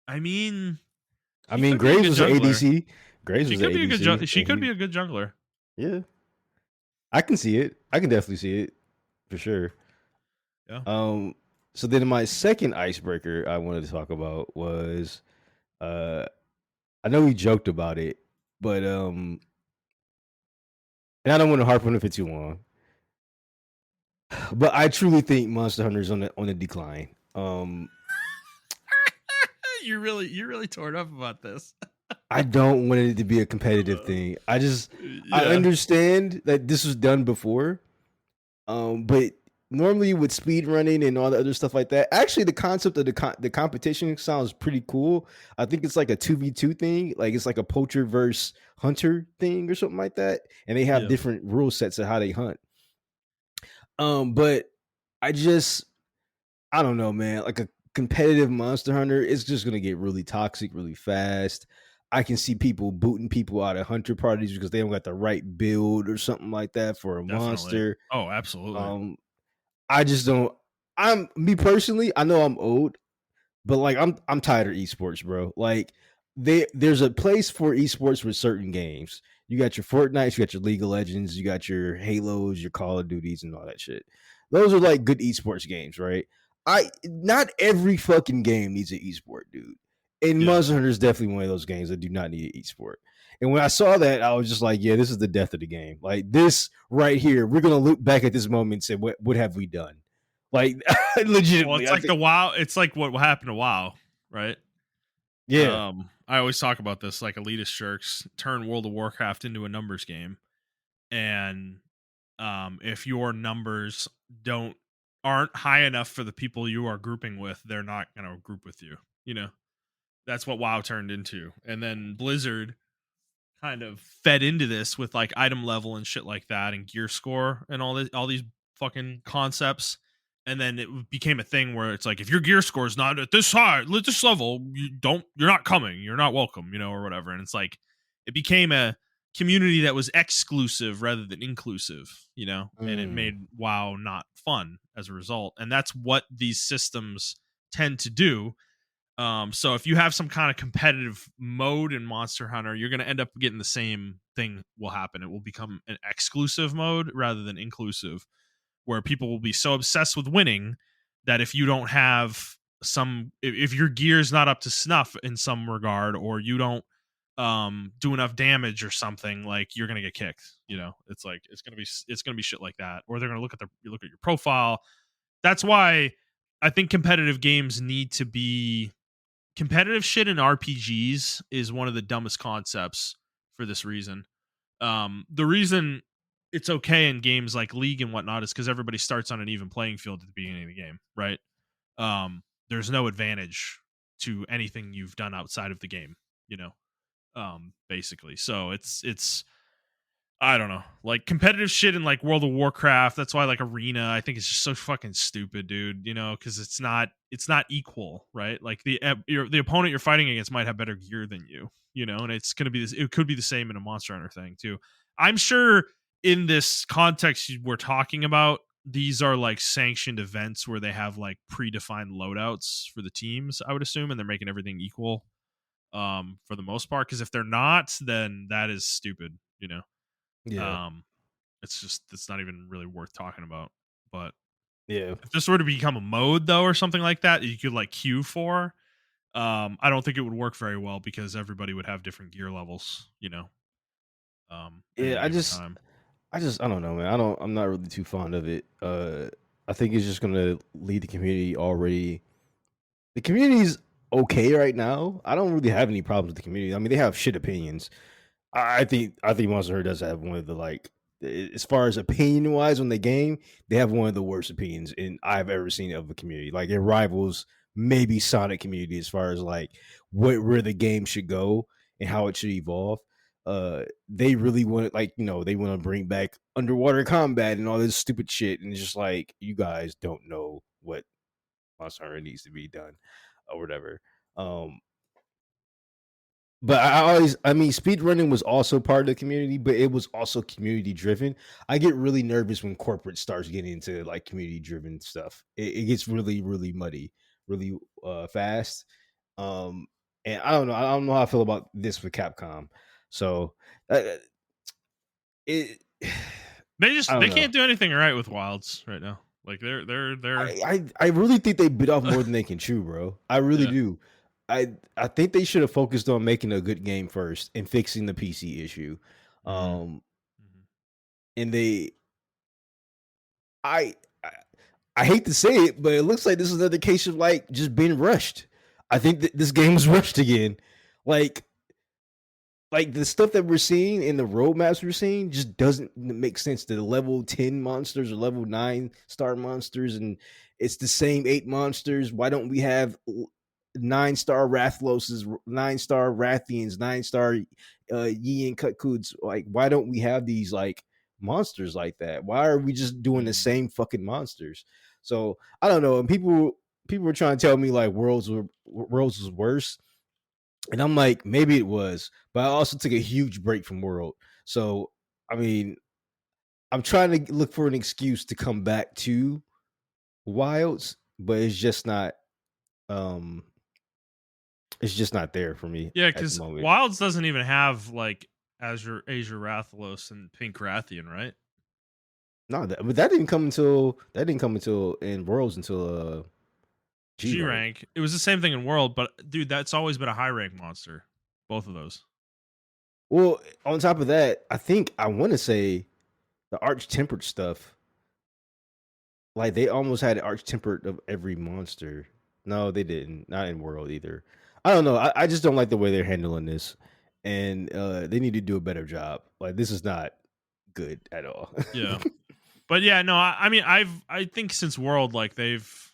I mean, I she mean, could be a Graves good was an jungler. ADC. Graves She was an could be a good ADC, she and could he, be a good jungler. yeah, I can see it. I can definitely see it for sure. Yeah. Um, so then my second icebreaker I wanted to talk about was, uh, I know we joked about it, but and I don't want to harp on it for too long, but I truly think Monster Hunter is on the decline. You're really torn up about this. I don't want it to be a competitive thing. I Yeah. understand that this was done before. But normally with speed running and all the other stuff like that, actually the concept of the competition sounds pretty cool. I think it's like a 2v2 thing, like it's like a poacher versus hunter thing or something like that, and they have Yeah. different rule sets of how they hunt. But I just I don't know, man. Like a competitive Monster Hunter, it's just gonna get really toxic really fast. I can see people booting people out of hunter parties because they don't got the right build or something like that for a Definitely. monster. Oh, absolutely. Um, I just don't. I'm me personally. I know I'm old, but like I'm tired of esports, bro. Like there's a place for esports with certain games. You got your Fortnites, you got your League of Legends, you got your Halos, your Call of Duties, and all that shit. Those are like good esports games, right? I not every fucking game needs an esport, dude. And Yeah. Monster Hunter is definitely one of those games that do not need an esport. And when I saw that, I was just like, yeah, this is the death of the game. Like this right here, we're gonna look back at this moment and say, what have we done? Like Well, legitimately, it's I like think, the WoW, it's like what happened to WoW, right? yeah. I always talk about this, like elitist jerks turn World of Warcraft into a numbers game. And if your numbers don't aren't high enough for the people you are grouping with, they're not gonna group with you. You know, that's what WoW turned into. And then Blizzard kind of fed into this with like item level and shit like that and gear score and all these fucking concepts. And then it became a thing where it's like, if your gear score is not at this high, at this level, you're not coming, you're not welcome, or whatever. And it's like, it became a community that was exclusive rather than inclusive, and it Mm, made WoW not fun as a result. And that's what these systems tend to do. So if you have some kind of competitive mode in Monster Hunter, you're going to end up getting the same thing will happen. It will become an exclusive mode rather than inclusive, where people will be so obsessed with winning that if you don't have if your gear's not up to snuff in some regard, or you don't do enough damage or something, like, you're gonna get kicked. It's like, it's gonna be shit like that, or they're gonna look at your profile. That's why I think competitive games need to be competitive. Shit in RPGs is one of the dumbest concepts for this reason. The reason it's okay in games like League and whatnot is because everybody starts on an even playing field at the beginning of the game, right? There's no advantage to anything you've done outside of the game, basically. So it's I don't know, like, competitive shit in like World of Warcraft. That's why, like, Arena, I think it's just so fucking stupid, dude. Because it's not equal, right? Like, the opponent you're fighting against might have better gear than you, and it's gonna be this. It could be the same in a Monster Hunter thing too. I'm sure in this context we're talking about, these are like sanctioned events where they have like predefined loadouts for the teams, I would assume, and they're making everything equal, for the most part. Because if they're not, then that is stupid. yeah, um, it's not even really worth talking about. But yeah, if this were to become a mode though, or something like that you could like queue for, I don't think it would work very well because everybody would have different gear levels, at yeah. any given time. I don't know, man. I'm not really too fond of it. I think it's just gonna lead the community already. The community's okay right now. I don't really have any problems with the community. I mean, they have shit opinions. I think Monster Hunter does have one of the, like, as far as opinion wise on the game, they have one of the worst opinions in I've ever seen of a community. Like, it rivals maybe Sonic community as far as like where the game should go and how it should evolve. They really want, like, they want to bring back underwater combat and all this stupid shit, and it's just like, you guys don't know what Monster Hunter needs to be done or whatever. Um, but I mean, speedrunning was also part of the community, but it was also community driven. I get really nervous when corporate starts getting into like community driven stuff. It gets really, really muddy, really fast. Um, and I don't know how I feel about this with Capcom. So uh, it, I They don't know. can't do anything right with Wilds right now. Like, they're I really think they bit off more than they can chew, bro. I really yeah. do. I think they should have focused on making a good game first and fixing the PC issue. Mhm. Um, Mhm. and I, I I hate to say it, but it looks like this is another case of like just being rushed. I think that this game was rushed again. Like like the stuff that we're seeing in the roadmaps we're seeing just doesn't make sense. The level 10 monsters or level 9-star monsters, and it's the same 8 monsters. Why don't we have 9-star Rathloses, 9-star Rathians, 9-star Yi and Kutkuts? Like, why don't we have these like monsters like that? Why are we just doing the Mhm. same fucking monsters? So I don't know. And people were trying to tell me like Worlds was worse, and I'm like, maybe it was, but I also took a huge break from World. So, I mean, I'm trying to look for an excuse to come back to Wilds, but um it's just not there for me Yeah, at the because moment. Wilds doesn't even have like Azure Rathalos and Pink Rathian, right? No, but that didn't come until in Worlds until G G rank. rank. It was the same thing in World, but dude, that's always been a high rank monster. Both of those. Well, on top of that, I want to say the Arch Tempered stuff. Like, they almost had Arch Tempered of every monster. No, they didn't. Not in World either. I don't know. I just don't like the way they're handling this, and they need to do a better job. Like, this is not good at all. Yeah. But yeah, no, I mean, I think since World, like, they've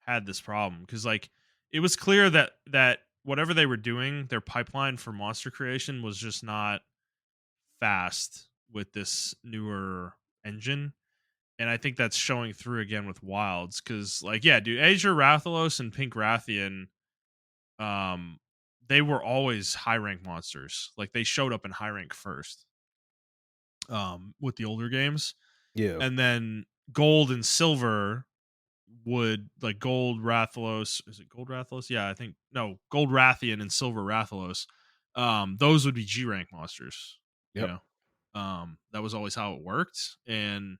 had this problem because, like, it was clear that whatever they were doing, their pipeline for monster creation was just not fast with this newer engine. and I think that's showing through again with Wilds because, like, yeah, dude, Azure Rathalos and Pink Rathian, um, they were always high rank monsters. Like they showed up in high rank first, with the older games, Yeah. and then Gold and Silver would like Gold Rathalos. Is it Gold Rathalos? Yeah, I think no, Gold Rathian and Silver Rathalos. Those would be G rank monsters. You Yep. know, that was always how it worked, and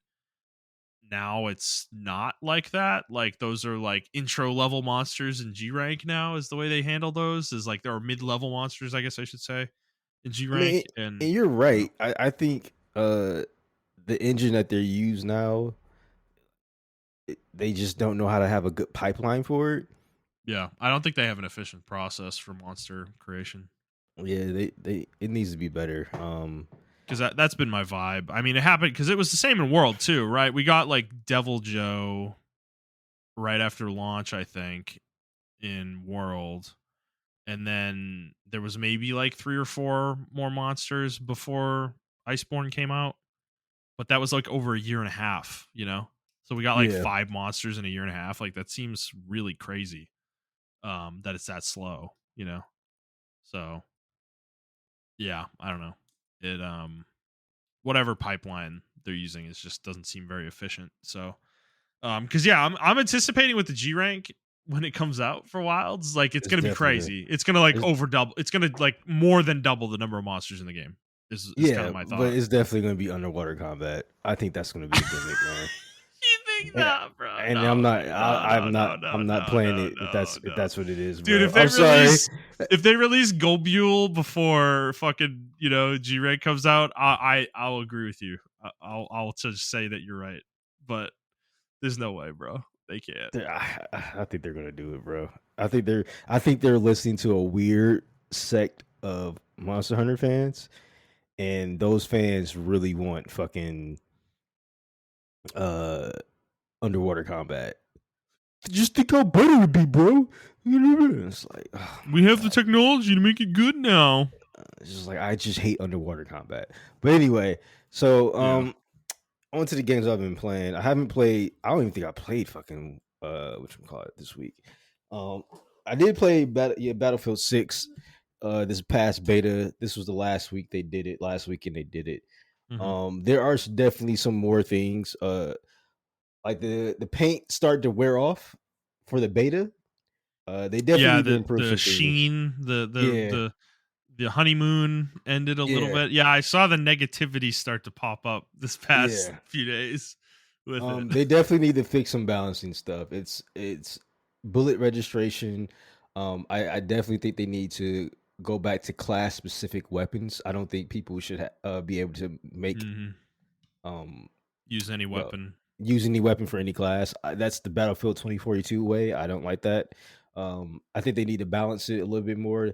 now it's not like that. Like those are like intro level monsters in G rank now is the way they handle those. Is like there are mid level monsters, I guess I should say, in G I rank, mean, and and you're you know, right. I think the engine that they use now, they just don't know how to have a good pipeline for it. yeah, I don't think they have an efficient process for monster creation. Yeah, they it needs to be better. Because that's been my vibe. I mean, it happened because it was the same in World too, right? We got like Devil Joe right after launch, I think, in World, and then there was maybe like 3 or 4 more monsters before Iceborne came out, but that was like over a year and a half, you know. So we got like yeah, 5 monsters in a year and a half. Like that seems really crazy. That it's that slow, you know. So yeah, I don't know. It whatever pipeline they're using is just doesn't seem very efficient. So because yeah, I'm anticipating with the G rank when it comes out for Wilds, like it's it's gonna be definitely crazy. It's gonna like it's over double. It's gonna like more than double the number of monsters in the game. Is kind yeah, of my but thought. it's definitely gonna be underwater combat. I think that's gonna be the gimmick, man. You think And, that, bro? and I'm No, not dude. No, no, no, no, I'm not no, playing no, it no, if no. that's what it is, Dude, bro. I'm sorry. if they release Golbule before fucking G rank comes out, I'll agree with you. I'll just say that you're right, but there's no way, bro. They can't. I think they're gonna do it, bro. I think they're listening to a weird sect of Monster Hunter fans, and those fans really want fucking uh underwater combat. Just think how better it would be, bro. It's like, oh We my have the god. technology to make it good now. It's just like I just hate underwater combat. But anyway, so Yeah. on to the games I've been playing. I haven't played. I don't even think I played fucking what you call it this week. Um, I did play Battlefield 6. This past beta. This was the last week they did it. Last weekend they did it. Hmm. There are definitely some more things. Like the paint started to wear off for the beta. They definitely Yeah, need to improve the some things. sheen, Yeah, the honeymoon ended a little yeah, bit. Yeah, I saw the negativity start to pop up this past yeah. few days with it. They definitely need to fix some balancing stuff. It's bullet registration. I definitely think they need to go back to class specific weapons. I don't think people should be able to make Hmm. um Use any well weapon. use any weapon for any class. That's the Battlefield 2042 way. I don't like that. I think they need to balance it a little bit more.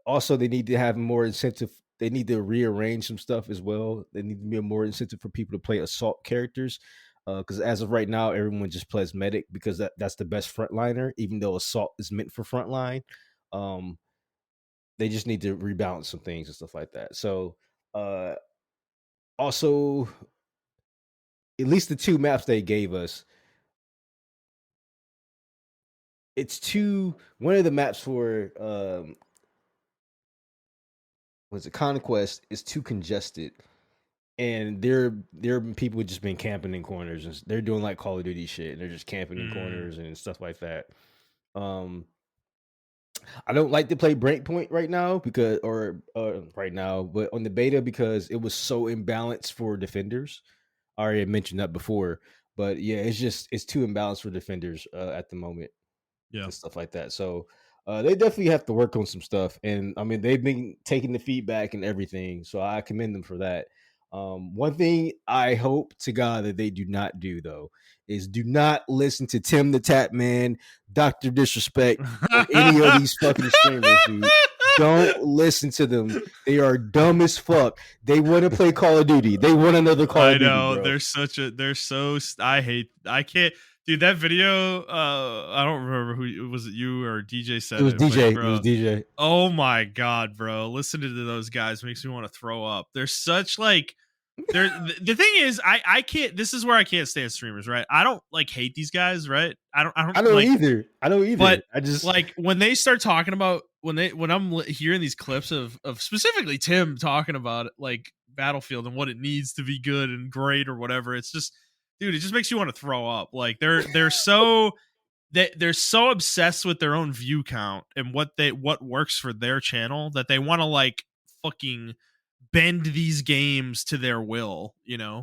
Also, they need to have more incentive. They need to rearrange some stuff as well. They need to be a more incentive for people to play assault characters. Because as of right now, everyone just plays medic because that's the best frontliner. Even though assault is meant for frontline, um, they just need to rebalance some things and stuff like that. So, uh, also, at least the 2 maps they gave us, it's too. One of the maps for was it Conquest is too congested, and there have been people just been camping in corners, and they're doing like Call of Duty shit, and they're just camping in Mm, corners and stuff like that. Um, I don't like to play Breakpoint right now because, or right now, but on the beta because it was so imbalanced for defenders. I already mentioned that before, but yeah, it's too imbalanced for defenders at the moment yeah. and stuff like that. So they definitely have to work on some stuff. And I mean, they've been taking the feedback and everything. So I commend them for that. One thing I hope to God that they do not do though is do not listen to Tim the Tap Man, Dr. Disrespect, or any of these fucking streamers, dude. Don't listen to them. They are dumb as fuck. They want to play Call of Duty. They want another Call I of Duty, know bro. I hate I can't dude that video I don't remember who was it, you or DJ It said was it, but DJ. It was bro, DJ. oh my god, bro, listening to those guys makes me want to throw up. They're such like The thing is, I can't. This is where I can't stand streamers, right? I don't like hate these guys, right? I don't I don't like, either. I don't but either. I just like when they start talking about when I'm hearing these clips of specifically Tim talking about it, like Battlefield and what it needs to be good and great or whatever, it's just, dude, it just makes you want to throw up. Like they're so obsessed with their own view count and what works for their channel that they want to like fucking bend these games to their will,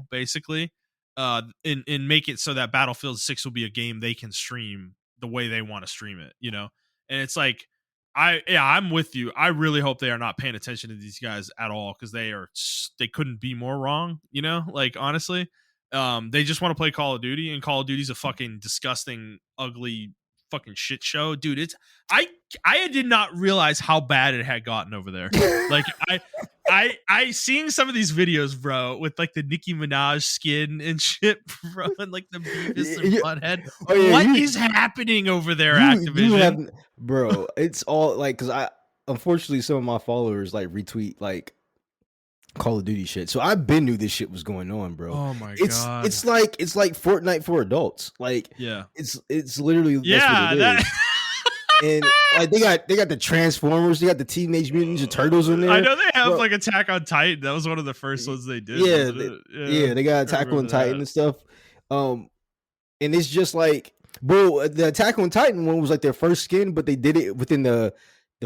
basically, and make it so that Battlefield 6 will be a game they can stream the way they want to stream it. And it's like, I'm with you. I really hope they are not paying attention to these guys at all, because they couldn't be more wrong, like, honestly. They just want to play Call of Duty, and Call of Duty's a fucking disgusting, ugly fucking shit show, dude. I did not realize how bad it had gotten over there. Like, I seeing some of these videos, bro, with like the Nicki Minaj skin and shit, bro, and like the Beavis and Butthead. oh yeah, What is happening over there, Activision? have, bro. It's all like because I unfortunately some of my followers like retweet like Call of Duty shit, so I've been knew this shit was going on, bro. Oh my It's god. it's like Fortnite for adults. Like Yeah. it's literally that's Yeah, what it is. And like they got the Transformers, they got the Teenage Mutant Ninja Turtles in there. I know they have Bro, like Attack on Titan. That was one of the first ones they did. yeah, Wasn't it? yeah, they got I Attack on remember Titan that. and stuff. And it's just like, bro, the Attack on Titan one was like their first skin, but they did it within the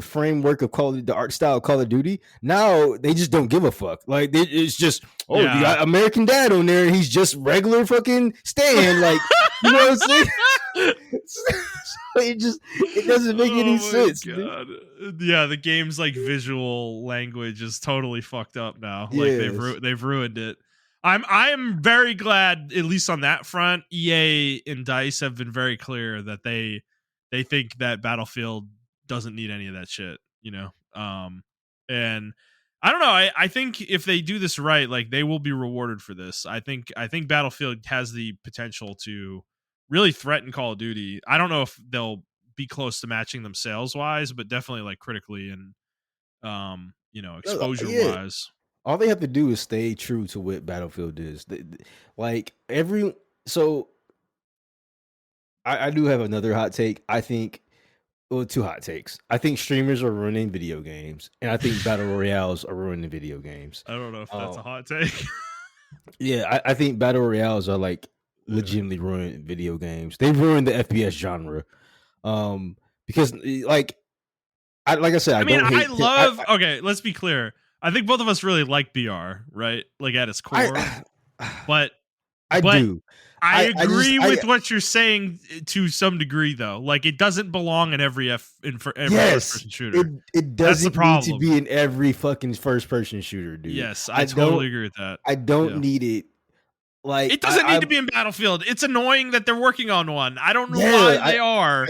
framework of the art style of Call of Duty. Now they just don't give a fuck. Like it's just, oh, you got American Dad on there, and he's just regular fucking Stan. Like, you know what I'm saying? So it doesn't make any sense. Yeah, the game's like visual language is totally fucked up now. Like Yes. they've ruined it. I'm very glad, at least on that front, EA and DICE have been very clear that they think that Battlefield doesn't need any of that shit. And I don't know. I think if they do this right, like, they will be rewarded for this. I think Battlefield has the potential to really threaten Call of Duty. I don't know if they'll be close to matching them sales wise, but definitely like critically and exposure Yeah. wise. All they have to do is stay true to what Battlefield is. Like so I do have another hot take. I think, well, two hot takes. I think streamers are ruining video games, and I think battle royales are ruining video games. I don't know if that's a hot take. Yeah, I think battle royales are like legitimately ruining video games. They ruined the FPS genre. Because like I said, I mean, don't hate okay, let's be clear. I think both of us really like BR, right? Like, at its core. But I do. I agree with what you're saying to some degree, though. Like, it doesn't belong in every first-person shooter. It doesn't need to be in every fucking first-person shooter, dude. Yes, I totally agree with that. I don't need it. Like, it doesn't need to be in Battlefield. It's annoying that they're working on one. I don't know why they are.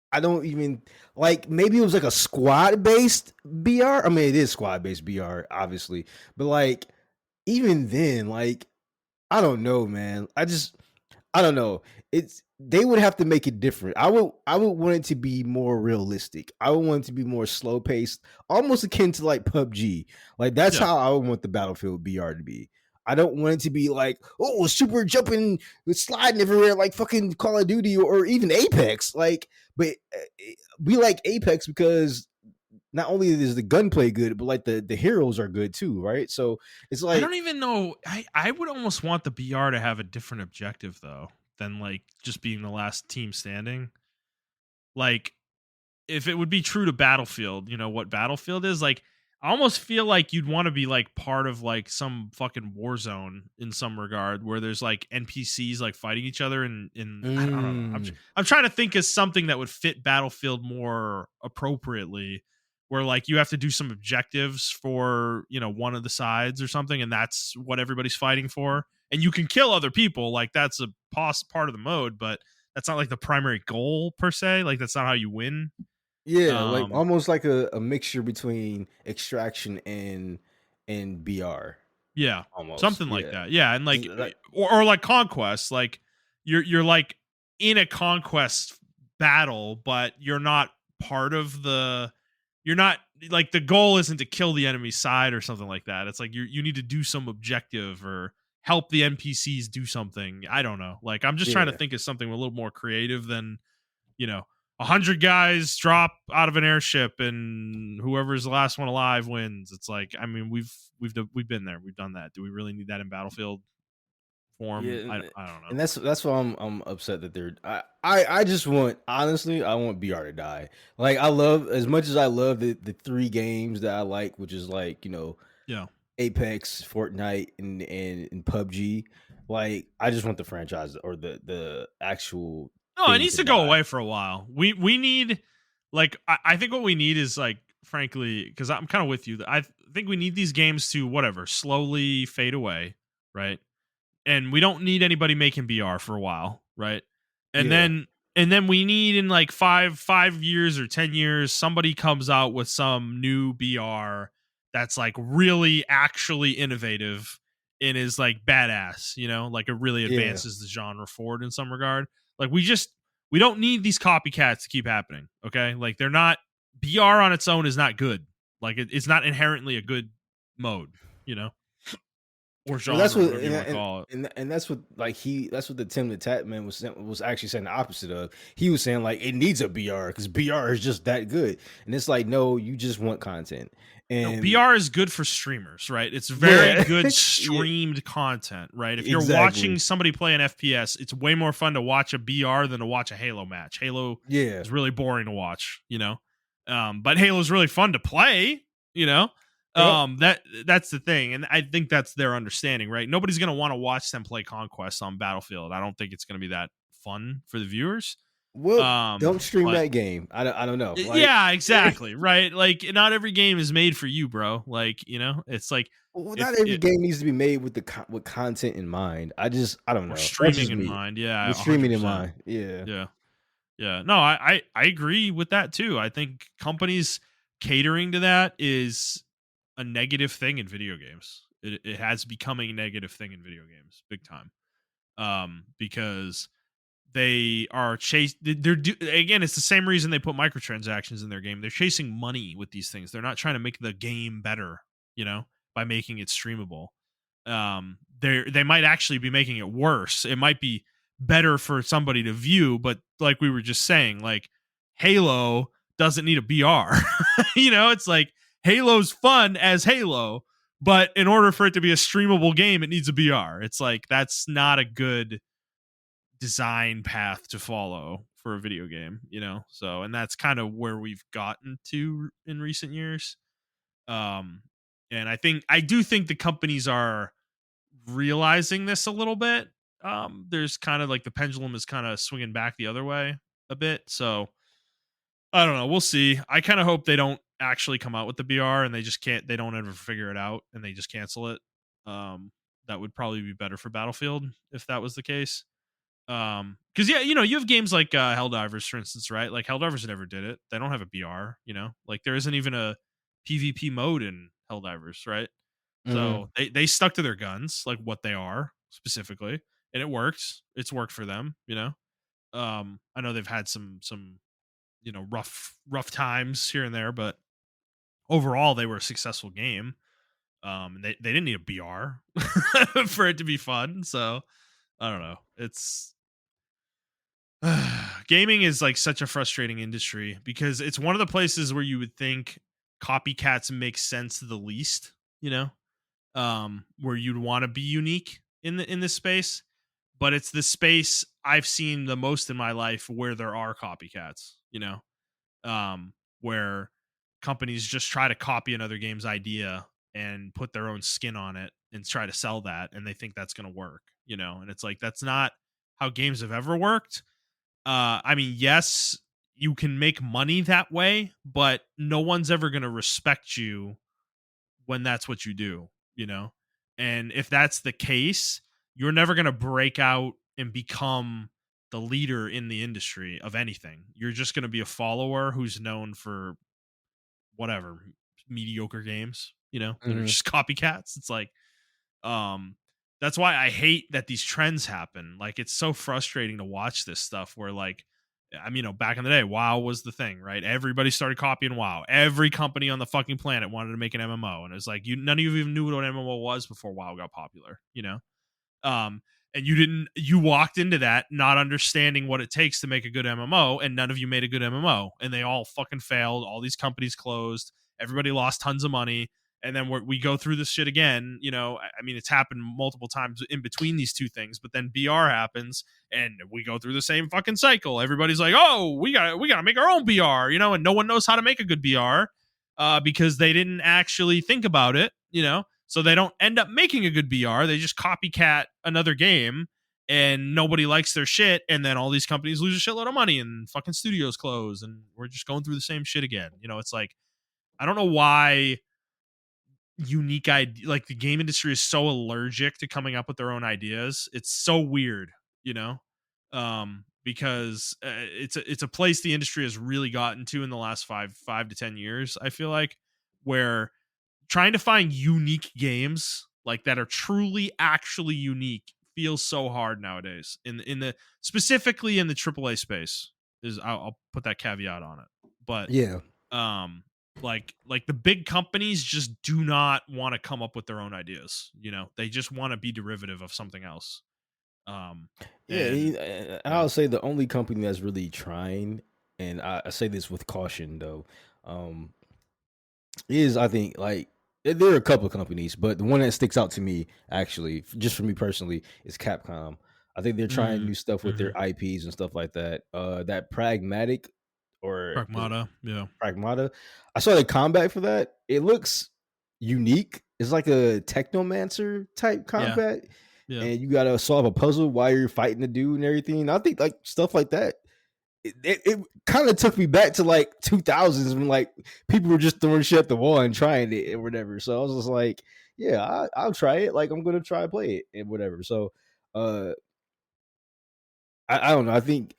I don't even like. Maybe it was like a squad-based BR. I mean, it is squad-based BR, obviously, but like, even then, like, I don't know, man. I don't know. They would have to make it different. I would want it to be more realistic. I would want it to be more slow paced, almost akin to like PUBG. Like, that's how I would want the Battlefield BR to be. I don't want it to be like, oh, super jumping, sliding everywhere like fucking Call of Duty or even Apex. Like, but we like Apex because not only is the gunplay good, but like the heroes are good too, right? So it's like, I don't even know. I would almost want the BR to have a different objective, though, than like just being the last team standing. Like, if it would be true to Battlefield, what Battlefield is, like, I almost feel like you'd want to be like part of like some fucking war zone in some regard, where there's like NPCs like fighting each other, and I don't know. I'm trying to think of something that would fit Battlefield more appropriately, where like you have to do some objectives for one of the sides or something, and that's what everybody's fighting for. And you can kill other people, like that's a part of the mode, but that's not like the primary goal per se. Like, that's not how you win. Yeah, like almost like a mixture between Extraction and BR. Yeah, almost something like that. Yeah, and like or like Conquest, like you're like in a conquest battle, but you're not part of the. You're not like the goal isn't to kill the enemy side or something like that. It's like you need to do some objective or help the NPCs do something. I don't know. Like I'm just trying to Yeah. think of something a little more creative than, you know, 100 guys drop out of an airship and whoever's the last one alive wins. It's like, I mean, we've been there, we've done that. Do we really need that in Battlefield Yeah, form? I don't know. and that's why I'm upset that they're. I just want, honestly, I want BR to die. Like I love, as much as I love the three games that I like, which is like, Yeah. Apex, Fortnite, and PUBG. Like I just want the franchise or the actual No, it thing needs to to go die. away for a while. We need, like, I think what we need is, like, frankly, because I'm kind of with you. I think we need these games to whatever slowly fade away, right? And we don't need anybody making BR for a while, right? And Yeah, then we need in like five years or 10 years, somebody comes out with some new BR that's like really actually innovative and is like badass, like it really yeah. advances the genre forward in some regard. Like we don't need these copycats to keep happening. Okay. Like they're not BR on its own is not good. Like it's not inherently a good mode, you know, or Well, that's genre, what, whatever you want to call it. and that's what, that's what the Tim the Tap Man was actually saying the opposite of. He was saying like it needs a BR because BR is just that good, and it's like no, you just want content, No, and BR is good for streamers, right? It's very yeah, good yeah, streamed content, right? If you're watching exactly, somebody play an FPS, it's way more fun to watch a BR than to watch a Halo match. Halo yeah, is really boring to watch, but Halo is really fun to play, you know. yep. That's the thing, and I think that's their understanding, right? Nobody's gonna want to watch them play Conquest on Battlefield. I don't think it's gonna be that fun for the viewers. Well, don't stream But that game. I don't know. Like, yeah, exactly. Right. Like not every game is made for you, bro. Like, it's like well, if not every it game needs to be made with with content in mind. I don't or know. That's streaming just in me. mind. Yeah, With streaming in 100%. mind, yeah. Yeah. Yeah. No, I agree with that too. I think companies catering to that is a negative thing in video games. It has become a negative thing in video games big time. Because they are again, it's the same reason they put microtransactions in their game. They're chasing money with these things. They're not trying to make the game better, by making it streamable. They might actually be making it worse. It might be better for somebody to view, but like we were just saying, like Halo doesn't need a BR. It's like Halo's fun as Halo, but in order for it to be a streamable game, it needs a BR. It's like that's not a good design path to follow for a video game, so and that's kind of where we've gotten to in recent years. um and I do think the companies are realizing this a little bit. There's kind of like the pendulum is kind of swinging back the other way a bit, so I don't know, we'll see. I kind of hope they don't actually come out with the BR and they don't ever figure it out and they just cancel it. That would probably be better for Battlefield if that was the case. Because yeah, you have games like Helldivers, for instance, right? Like Helldivers never did it. They don't have a BR, like there isn't even a PvP mode in Helldivers, right? So Mhm. they stuck to their guns, like what they are specifically, and it worked. It's worked for them, I know they've had some rough times here and there, but overall they were a successful game. And they didn't need a BR for it to be fun. So I don't know. It's gaming is like such a frustrating industry because it's one of the places where you would think copycats make sense the least, where you'd want to be unique in this space, but it's the space I've seen the most in my life where there are copycats, where companies just try to copy another game's idea and put their own skin on it and try to sell that, and they think that's going to work, and it's like that's not how games have ever worked. I mean, yes, you can make money that way, but no one's ever going to respect you when that's what you do, you know? And if that's the case, you're never going to break out and become the leader in the industry of anything. You're just going to be a follower who's known for whatever mediocre games, that are Mhm. just copycats. It's like, um, that's why I hate that these trends happen. Like, it's so frustrating to watch this stuff where, like, I mean, back in the day, WoW was the thing, right? Everybody started copying WoW. Every company on the fucking planet wanted to make an MMO, and it was like none of you even knew what an MMO was before WoW got popular, um, and you walked into that not understanding what it takes to make a good MMO, and none of you made a good MMO, and they all fucking failed. All these companies closed. Everybody lost tons of money. And then we go through this shit again. I mean, it's happened multiple times in between these two things, but then BR happens and we go through the same fucking cycle. Everybody's like, oh, we gotta make our own BR, and no one knows how to make a good BR because they didn't actually think about it, so they don't end up making a good BR. They just copycat another game and nobody likes their shit. And then all these companies lose a shitload of money and fucking studios close. And we're just going through the same shit again. It's like, I don't know why unique idea, like the game industry is so allergic to coming up with their own ideas. It's so weird, because it's a place the industry has really gotten to in the last 5 to 10 years. I feel like, where trying to find unique games like that are truly actually unique feels so hard nowadays in the specifically in the AAA space. I'll put that caveat on it, but Yeah. like the big companies just do not want to come up with their own ideas. They just want to be derivative of something else. I'll say the only company that's really trying, and I say this with caution though, is, I think, like, there are a couple of companies, but the one that sticks out to me, actually, just for me personally, is Capcom. I think they're trying new stuff with their IPs and stuff like that. That Pragmatic, or Pragmata, yeah. Pragmata. I saw the combat for that. It looks unique. It's like a Technomancer type combat. Yeah. And you gotta solve a puzzle while you're fighting the dude and everything. And I think, like, stuff like that, it kind of took me back to like 2000s when, like, people were just throwing shit at the wall and trying it or whatever. So I was just like, yeah, I'll try it. Like, I'm gonna try to play it and whatever. So I don't know. I think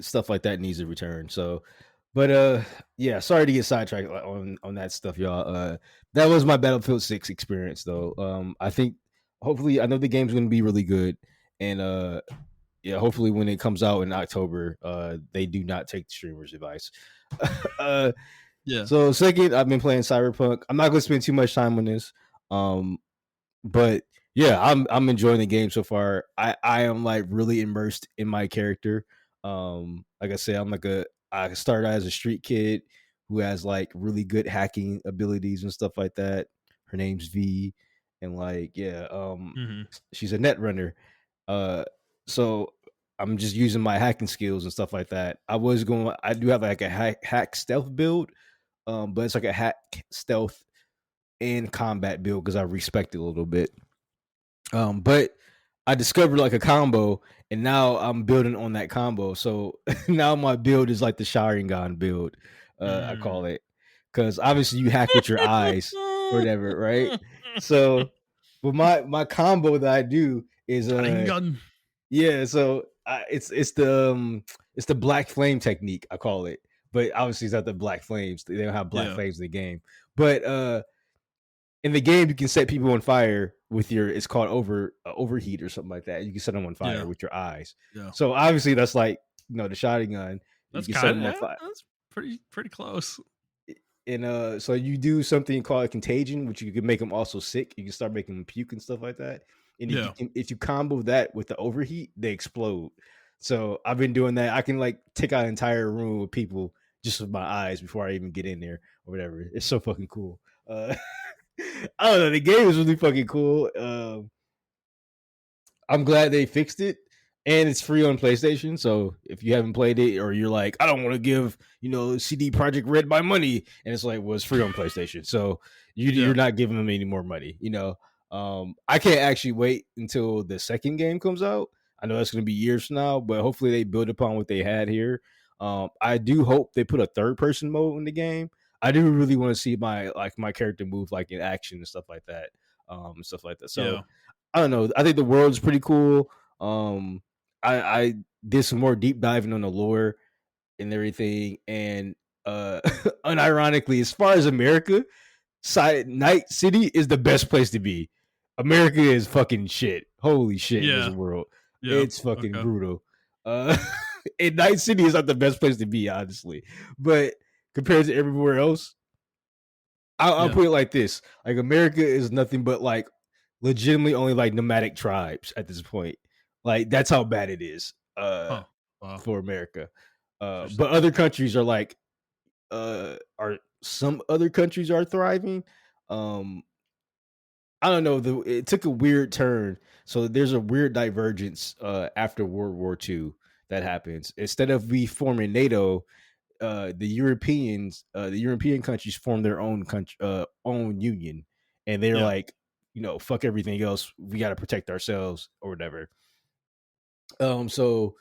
stuff like that needs a return. So, but yeah, sorry to get sidetracked on that stuff, y'all. That was my Battlefield 6 experience, though. I think, hopefully, I know the game's gonna be really good, and yeah, hopefully when it comes out in October, they do not take the streamer's advice. Yeah. So second, I've been playing Cyberpunk. I'm not gonna spend too much time on this. But yeah, I'm enjoying the game so far. I am, like, really immersed in my character. Like I said, I started as a street kid who has, like, really good hacking abilities and stuff like that. Her name's V, and, like, yeah, she's a net runner. So I'm just using my hacking skills and stuff like that. I do have, like, a hack stealth build, but it's like a hack stealth and combat build because I respect it a little bit. But I discovered, like, a combo, and now I'm building on that combo. So now my build is like the Sharingan build, I call it, because obviously you hack with your eyes or whatever, right? So, but my combo that I do is yeah. So it's the black flame technique, I call it, but obviously it's not the black flames. They don't have black flames in the game, but in the game, you can set people on fire with it's called overheat or something like that. You can set them on fire with your eyes. Yeah. So obviously that's like, the shotgun. That's kind of that's pretty close. And so you do something called contagion, which you can make them also sick. You can start making them puke and stuff like that. And if you combo that with the overheat, they explode. So I've been doing that. I can, like, take out an entire room with people just with my eyes before I even get in there or whatever. It's so fucking cool. I don't know. The game is really fucking cool. I'm glad they fixed it, and it's free on PlayStation. So if you haven't played it, or you're like, I don't want to give CD Projekt Red my money, and it's like, well, it's free on PlayStation, so you're not giving them any more money. I can't actually wait until the second game comes out. I know that's going to be years from now, but hopefully they build upon what they had here. I do hope they put a third person mode in the game. I do really want to see my character move, like, in action and stuff like that. So I don't know. I think the world's pretty cool. I did some more deep diving on the lore and everything, and unironically, as far as America, Night City is the best place to be. America is fucking shit. Holy shit in this world. It's fucking brutal. And Night City is not the best place to be, honestly. But compared to everywhere else, I'll Yeah. put it like this: like America is nothing but like legitimately only like nomadic tribes at this point. Like that's how bad it is Huh. Wow. for America. Interesting. But other countries are like are some other countries are thriving. Um, I don't know. It took a weird turn. So there's a weird divergence after World War II that happens. Instead of we forming NATO, the European countries form their own country, own union, and they're Yeah. like, fuck everything else. We got to protect ourselves or whatever. So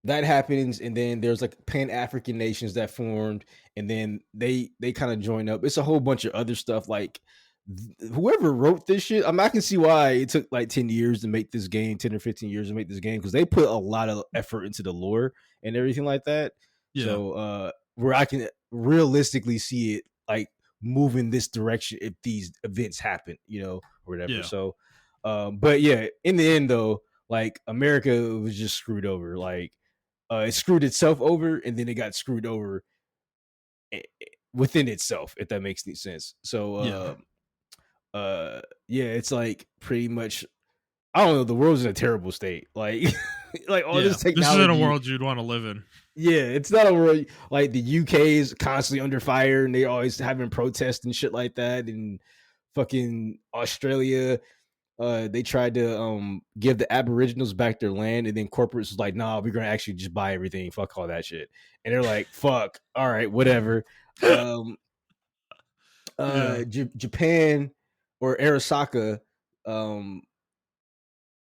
that happens, and then there's like Pan African nations that formed, and then they kind of join up. It's a whole bunch of other stuff. Like whoever wrote this shit, I can see why it took like 10 years to make this game, 10 or 15 years to make this game, because they put a lot of effort into the lore and everything like that. Yeah. So where I can realistically see it like move in this direction if these events happen, or whatever. Yeah. So, but yeah, in the end though, like America was just screwed over. Like it screwed itself over, and then it got screwed over within itself, if that makes any sense. So Yeah. yeah, it's like pretty much, I don't know, the world's in a terrible state. Like like all Yeah. this This isn't a technology. world you'd want to live in. Yeah, it's not a world like the UK is constantly under fire, and they always having protests and shit like that. And fucking Australia, they tried to give the Aboriginals back their land, and then corporates was like, nah, we're gonna actually just buy everything, fuck all that shit. And they're like, fuck, all right, whatever. um Yeah. Japan or Arasaka um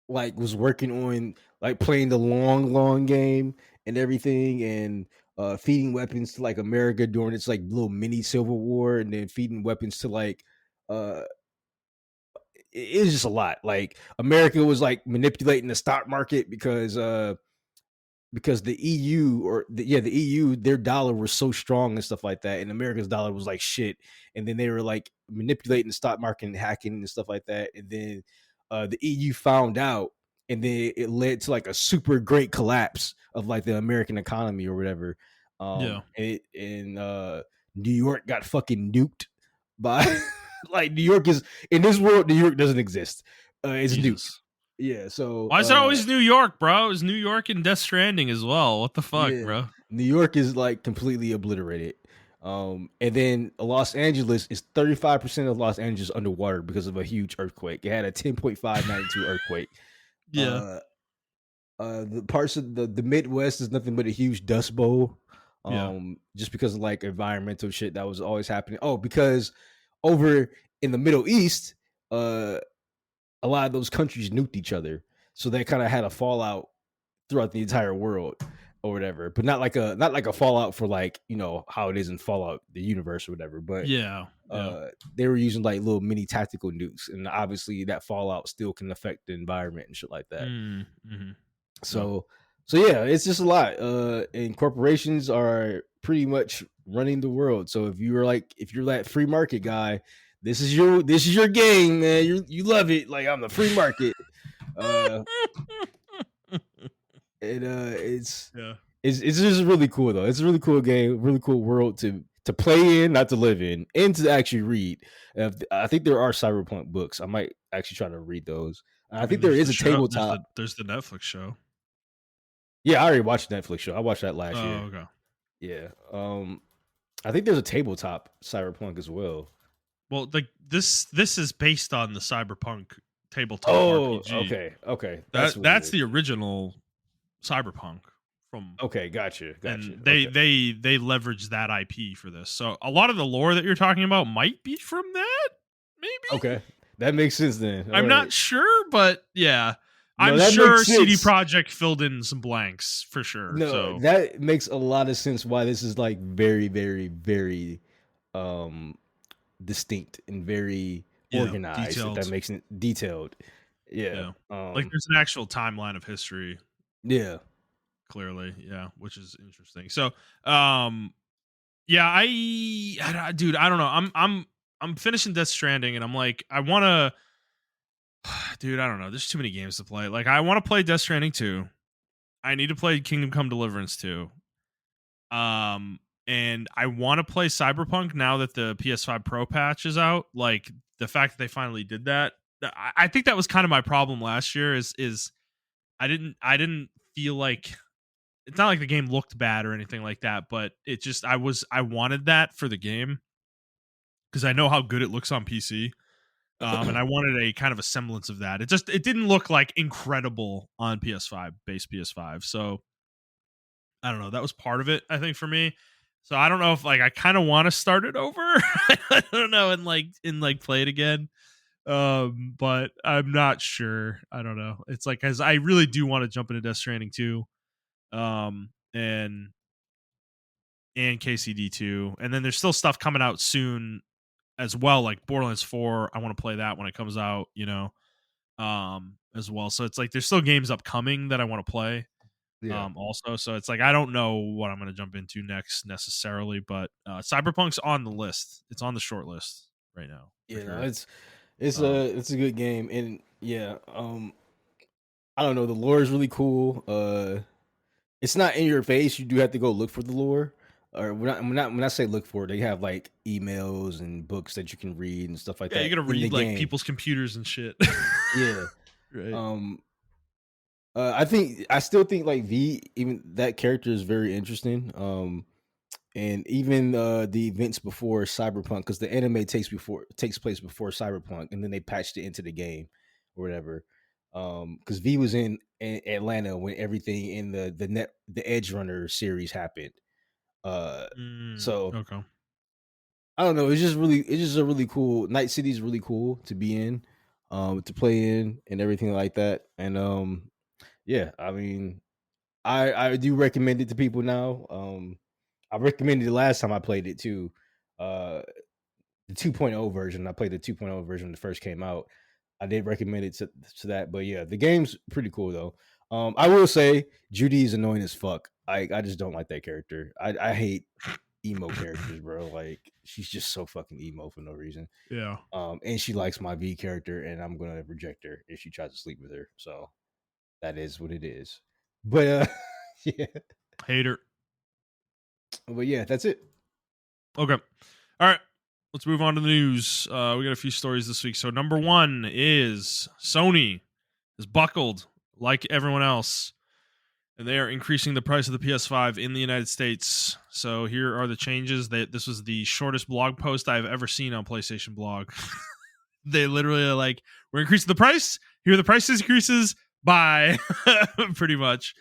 like was working on like playing the long game and everything, and feeding weapons to like America during its like little mini civil war, and then feeding weapons to like uh it's just a lot. Like America was like manipulating the stock market because the EU the EU, their dollar was so strong and stuff like that, and America's dollar was like shit. And then they were like manipulating the stock market and hacking and stuff like that. And then the EU found out, and then it led to like a super great collapse of like the American economy or whatever. Yeah. And New York got fucking nuked by like New York is in this world. New York doesn't exist. It's nuked. Jesus. Yeah. So Why is it always New York, bro? It was New York and Death Stranding as well. What the fuck, yeah, bro? New York is like completely obliterated. And then Los Angeles is 35% of Los Angeles underwater because of a huge earthquake. It had a 10.5 magnitude earthquake. Yeah. Uh, the parts of the Midwest is nothing but a huge dust bowl. Yeah. Just because of like environmental shit that was always happening. Oh, because over in the Middle East, a lot of those countries nuked each other, so they kind of had a fallout throughout the entire world or whatever, but not like a fallout for like how it is in Fallout the universe or whatever. But Yeah. Yeah. they were using like little mini tactical nukes, and obviously that fallout still can affect the environment and shit like that. Mm-hmm. Yeah. So yeah, it's just a lot. And corporations are pretty much running the world. So if you're that free market guy, this is your game, man. You love it. Like I'm the free market. Uh, and it's Yeah. it's just really cool though. It's a really cool game, really cool world to play in, not to live in, and to actually read. I think there are cyberpunk books. I might actually try to read those. I I mean, think there there's is the a show. tabletop. There's the Netflix show. Yeah, I already watched the Netflix show. I watched that last Oh, year. okay. Yeah. I think there's a tabletop cyberpunk as well. Well, like this is based on the Cyberpunk tabletop Oh, RPG. okay. That's what it That's is. the original Cyberpunk from, Okay, gotcha. and Okay. they leverage that IP for this. So a lot of the lore that you're talking about might be from that. Maybe. Okay. That makes sense then. All I'm right. not sure, but yeah. No, I'm that sure makes CD sense. Projekt filled in some blanks for sure. No, So that makes a lot of sense why this is like very, very, very um distinct and very yeah, organized, if that detailed. makes it detailed. Yeah. Yeah. Like there's an actual timeline of history Yeah. clearly, yeah, which is interesting. So, yeah, dude, I don't know. I'm finishing Death Stranding, and I'm like, I want to, dude, I don't know. There's too many games to play. Like, I want to play Death Stranding 2. I need to play Kingdom Come Deliverance 2. Um, and I want to play Cyberpunk now that the PS5 Pro patch is out. Like the fact that they finally did that. I think that was kind of my problem last year. Is I didn't feel like it's not like the game looked bad or anything like that, but it just I wanted that for the game because I know how good it looks on PC. And I wanted a kind of a semblance of that. It didn't look like incredible on PS5, base PS5. So I don't know. That was part of it, I think, for me. So I don't know if like I kind of want to start it over. I don't know, and play it again. But I'm not sure. I don't know. It's like as I really do want to jump into Death Stranding too. Um, and KCD 2. And then there's still stuff coming out soon as well, like Borderlands 4. I want to play that when it comes out, as well. So it's like there's still games upcoming that I want to play. Yeah. Also. So it's like I don't know what I'm gonna jump into next necessarily, but Cyberpunk's on the list. It's on the short list right now for Yeah, no, sure. it's a good game, and yeah, I don't know. The lore is really cool. It's not in your face. You do have to go look for the lore. Or when I say look for it, they have like emails and books that you can read and stuff like Yeah, you that gotta in the read like game. people's computers and shit. Yeah. Right. Um. I still think like V, even that character is very interesting. And even the events before Cyberpunk, because the anime takes place before Cyberpunk, and then they patched it into the game or whatever. Because V was in Atlanta when everything in the Edge Runner series happened. Uh, so Okay. I don't know. It's just a really cool. Night City is really cool to be in, to play in, and everything like that. And yeah, I mean, I do recommend it to people now. I recommended it last time I played it too. Uh, the 2.0 version. I played the 2.0 version when it first came out. I did recommend it to that, but yeah, the game's pretty cool though. I will say Judy is annoying as fuck. I just don't like that character. I hate emo characters, bro. Like she's just so fucking emo for no reason. Yeah. And she likes my V character, and I'm gonna reject her if she tries to sleep with her. So that is what it is. But yeah, Hater. but yeah, that's it. Okay. All right. Let's move on to the news. We got a few stories this week. So number one is Sony is buckled like everyone else, and they are increasing the price of the PS5 in the United States. So here are the changes. This was the shortest blog post I've ever seen on PlayStation Blog. They literally are like, we're increasing the price. Here are the price increases. Bye. Pretty much.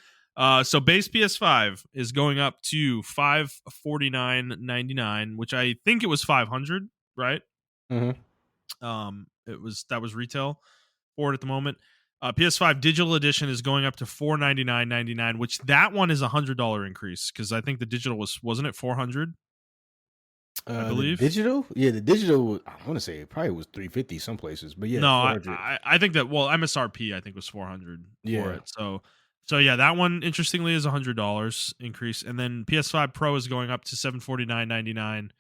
So base PS5 is going up to $549.99, which I think it was 500, right? Mm-hmm. That was retail for it at the moment. PS5 digital edition is going up to $499.99, which that one is $100 increase because I think the digital wasn't it 400? I The believe. digital, yeah, the digital. I want to say it probably was 350 some places, but yeah, No, 400. I think that MSRP I think was 400 for Yeah. it. So yeah, that one interestingly is $100 increase, and then PS5 Pro is going up to $749.99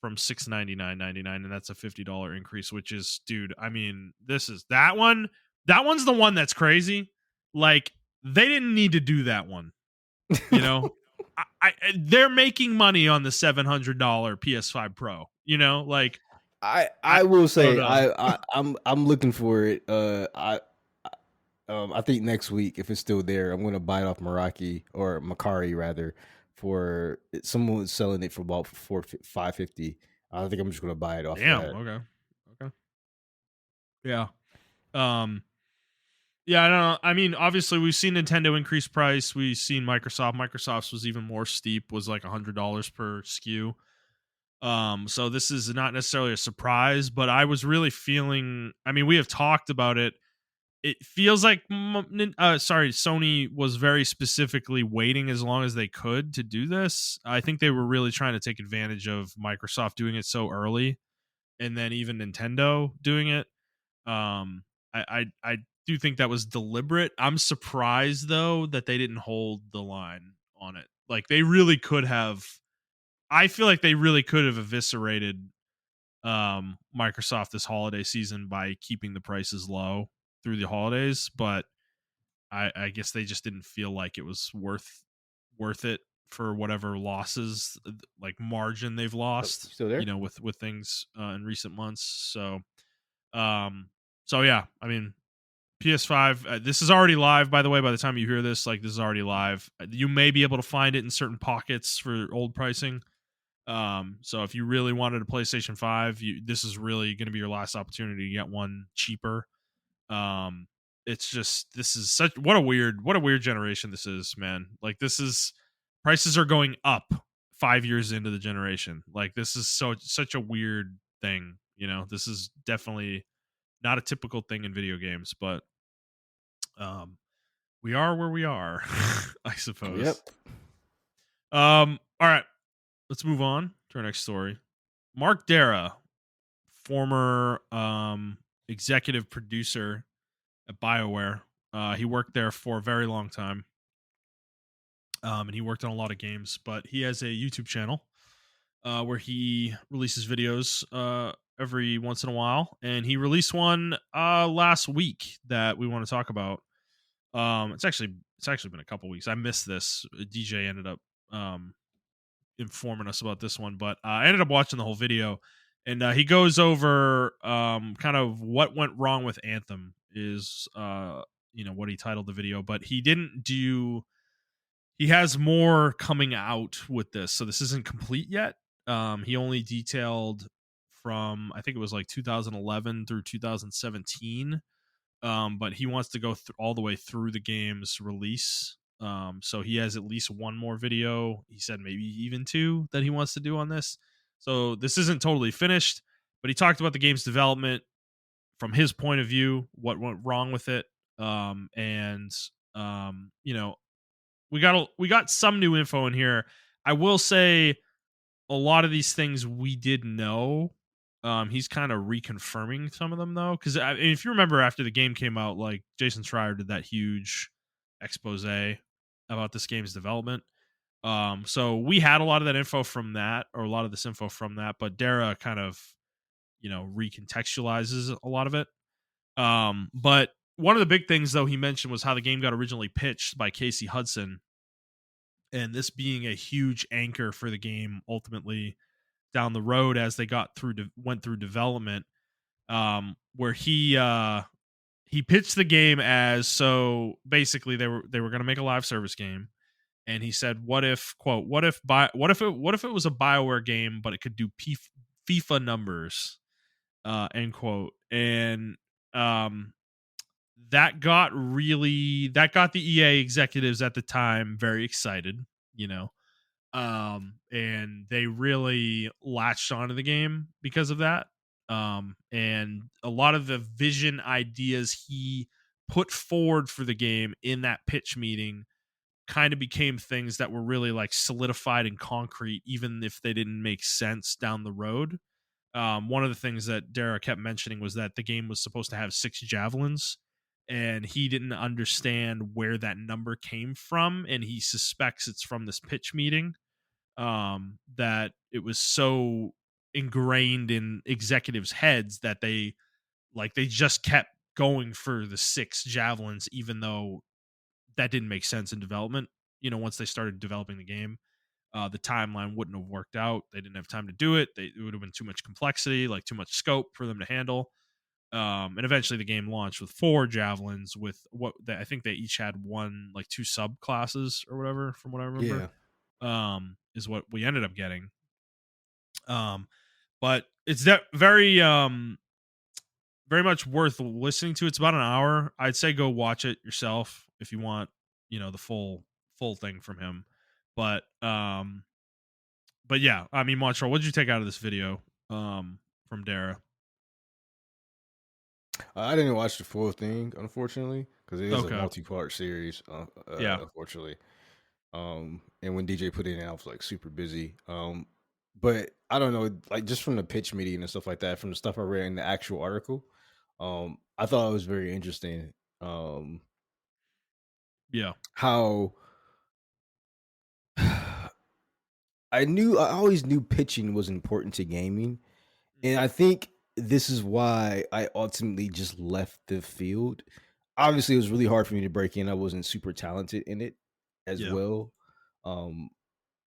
from $699.99, and that's a $50 increase. Which is, dude, I mean, this is that one. That one's the one that's crazy. Like they didn't need to do that one. You know, they're making money on the $700 PS5 Pro. You know, like I I will I don't say know. I'm looking for it. I think next week if it's still there, I'm gonna buy it off Meraki or Macari rather. For someone was selling it for about 550. I think I'm just gonna buy it off of Damn. that. Okay. Okay. Yeah. Um. Yeah. I don't know. I mean, obviously, we've seen Nintendo increase price. We've seen Microsoft. Microsoft's was even more steep. Was like $100 per SKU. So this is not necessarily a surprise, but I was really feeling. I mean, we have talked about it. It feels like Sony was very specifically waiting as long as they could to do this. I think they were really trying to take advantage of Microsoft doing it so early, and then even Nintendo doing it. I do think that was deliberate. I'm surprised though that they didn't hold the line on it. Like they really could have. I feel like they really could have eviscerated Microsoft this holiday season by keeping the prices low through the holidays, but I guess they just didn't feel like it was worth it for whatever losses, like margin they've Oh, you lost, still there? with things in recent months. Um, so yeah, I mean, PS5. This is already live, by the way. By the time you hear this, like this is already live. You may be able to find it in certain pockets for old pricing. So if you really wanted a PlayStation 5, this is really going to be your last opportunity to get one cheaper. Um, it's just this is such what a weird generation this is, man. Like this is prices are going up 5 years into the generation. Like this is such a weird thing. This is definitely not a typical thing in video games, but um, we are where we are, I suppose. Yep. All right, let's move on to our next story. Mark Dara, former executive producer at BioWare. He worked there for a very long time, and he worked on a lot of games. But he has a YouTube channel where he releases videos every once in a while, and he released one last week that we want to talk about. It's actually been a couple weeks. I missed this. DJ ended up informing us about this one, but I ended up watching the whole video, and he goes over kind of what went wrong with Anthem is what he titled the video, but he didn't do. He has more coming out with this, so this isn't complete yet. He only detailed from I think it was like 2011 through 2017, but he wants to go all the way through the game's release. So he has at least one more video. He said maybe even two that he wants to do on this. So this isn't totally finished, but he talked about the game's development from his point of view, what went wrong with it, and you know, we got some new info in here. I will say a lot of these things we did know. He's kind of reconfirming some of them though, because if you remember, after the game came out, like Jason Schreier did that huge expose about this game's development. So we had a lot of that info from that, or a lot of this info from that, but Dara kind of recontextualizes a lot of it. But one of the big things though he mentioned was how the game got originally pitched by Casey Hudson, and this being a huge anchor for the game ultimately down the road as they went through development, where he pitched the game as, so basically they were going to make a live service game, and he said, what if, quote, what if it was a BioWare game but it could do FIFA numbers, end quote. And um that got the EA executives at the time very excited, you know. And they really latched onto the game because of that. And a lot of the vision ideas he put forward for the game in that pitch meeting kind of became things that were really like solidified and concrete, even if they didn't make sense down the road. One of the things that Dara kept mentioning was that the game was supposed to have 6 javelins, and he didn't understand where that number came from, and he suspects it's from this pitch meeting. That it was so ingrained in executives' heads that they just kept going for the 6 javelins, even though that didn't make sense in development. Once they started developing the game, the timeline wouldn't have worked out. They didn't have time to do it. It would have been too much complexity, like too much scope for them to handle. And eventually the game launched with 4 javelins, with I think they each had one, like 2 subclasses or whatever, from what I remember. Yeah. Is what we ended up getting. But it's that very much worth listening to. It's about an hour. I'd say go watch it yourself if you want, the full thing from him. But yeah, I mean, Montreal, what did you take out of this video from Dara? I didn't watch the full thing, unfortunately, because it is a Okay. multi-part series. Yeah. Unfortunately, and when DJ put it in, I was like super busy. But I don't know, like just from the pitch meeting and stuff like that, from the stuff I read in the actual article, I thought it was very interesting. Yeah. How I always knew pitching was important to gaming, and Mhm. I think this is why I ultimately just left the field. obviously it was really hard for me to break in. I wasn't super talented in it as Yeah. well. Um,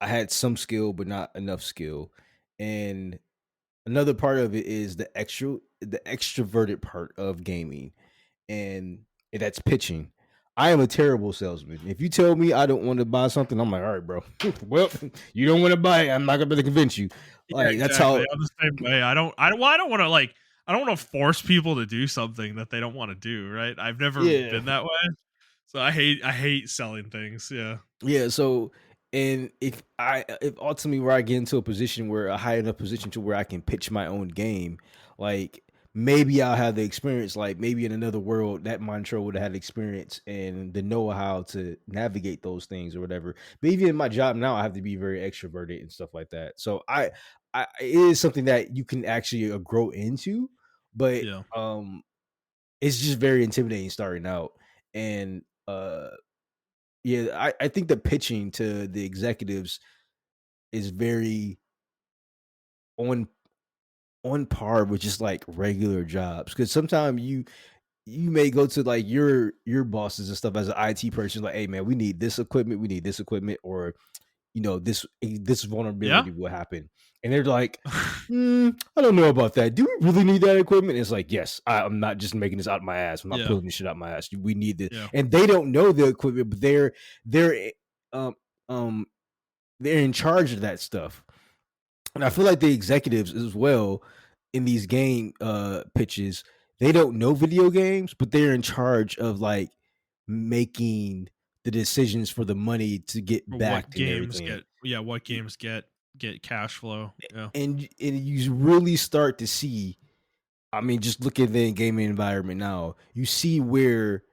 I had some skill, but not enough skill. And another part of it is the extroverted part of gaming, and that's pitching. I am a terrible salesman. If you tell me I don't want to buy something, I'm like, all right, bro. Well, you don't want to buy it. I'm not gonna be able to convince you. Yeah, Like that's exactly. how. I'm the same way. I don't want to like I don't want to force people to do something that they don't want to do, right? I've never Yeah, been that way. So I hate selling things. Yeah. yeah. So, and if ultimately where I get into a position where a high enough position to where I can pitch my own game, like maybe I'll have the experience. Like maybe in another world, that Montrell would have had experience and the know how to navigate those things or whatever. But even in my job now, I have to be very extroverted and stuff like that. So it is something that you can actually grow into, but Yeah. it's just very intimidating starting out. And yeah, I think the pitching to the executives is very on on par with just like regular jobs. Because sometimes you may go to like your bosses and stuff as an IT person, like, hey man, we need this equipment, or this Yeah. vulnerability will happen. And they're like, I don't know about that. Do we really need that equipment? It's like, yes, I'm not just making this out of my ass. I'm not Yeah. pulling this shit out of my ass. We need this. Yeah. And they don't know the equipment, but they're um um they're in charge of that stuff. And I feel like the executives as well in these game pitches, they don't know video games, but they're in charge of like making the decisions for the money to get Or what backed and games everything. what games get cash flow. Yeah. And you really start to see, I mean, just look at the gaming environment now. You see where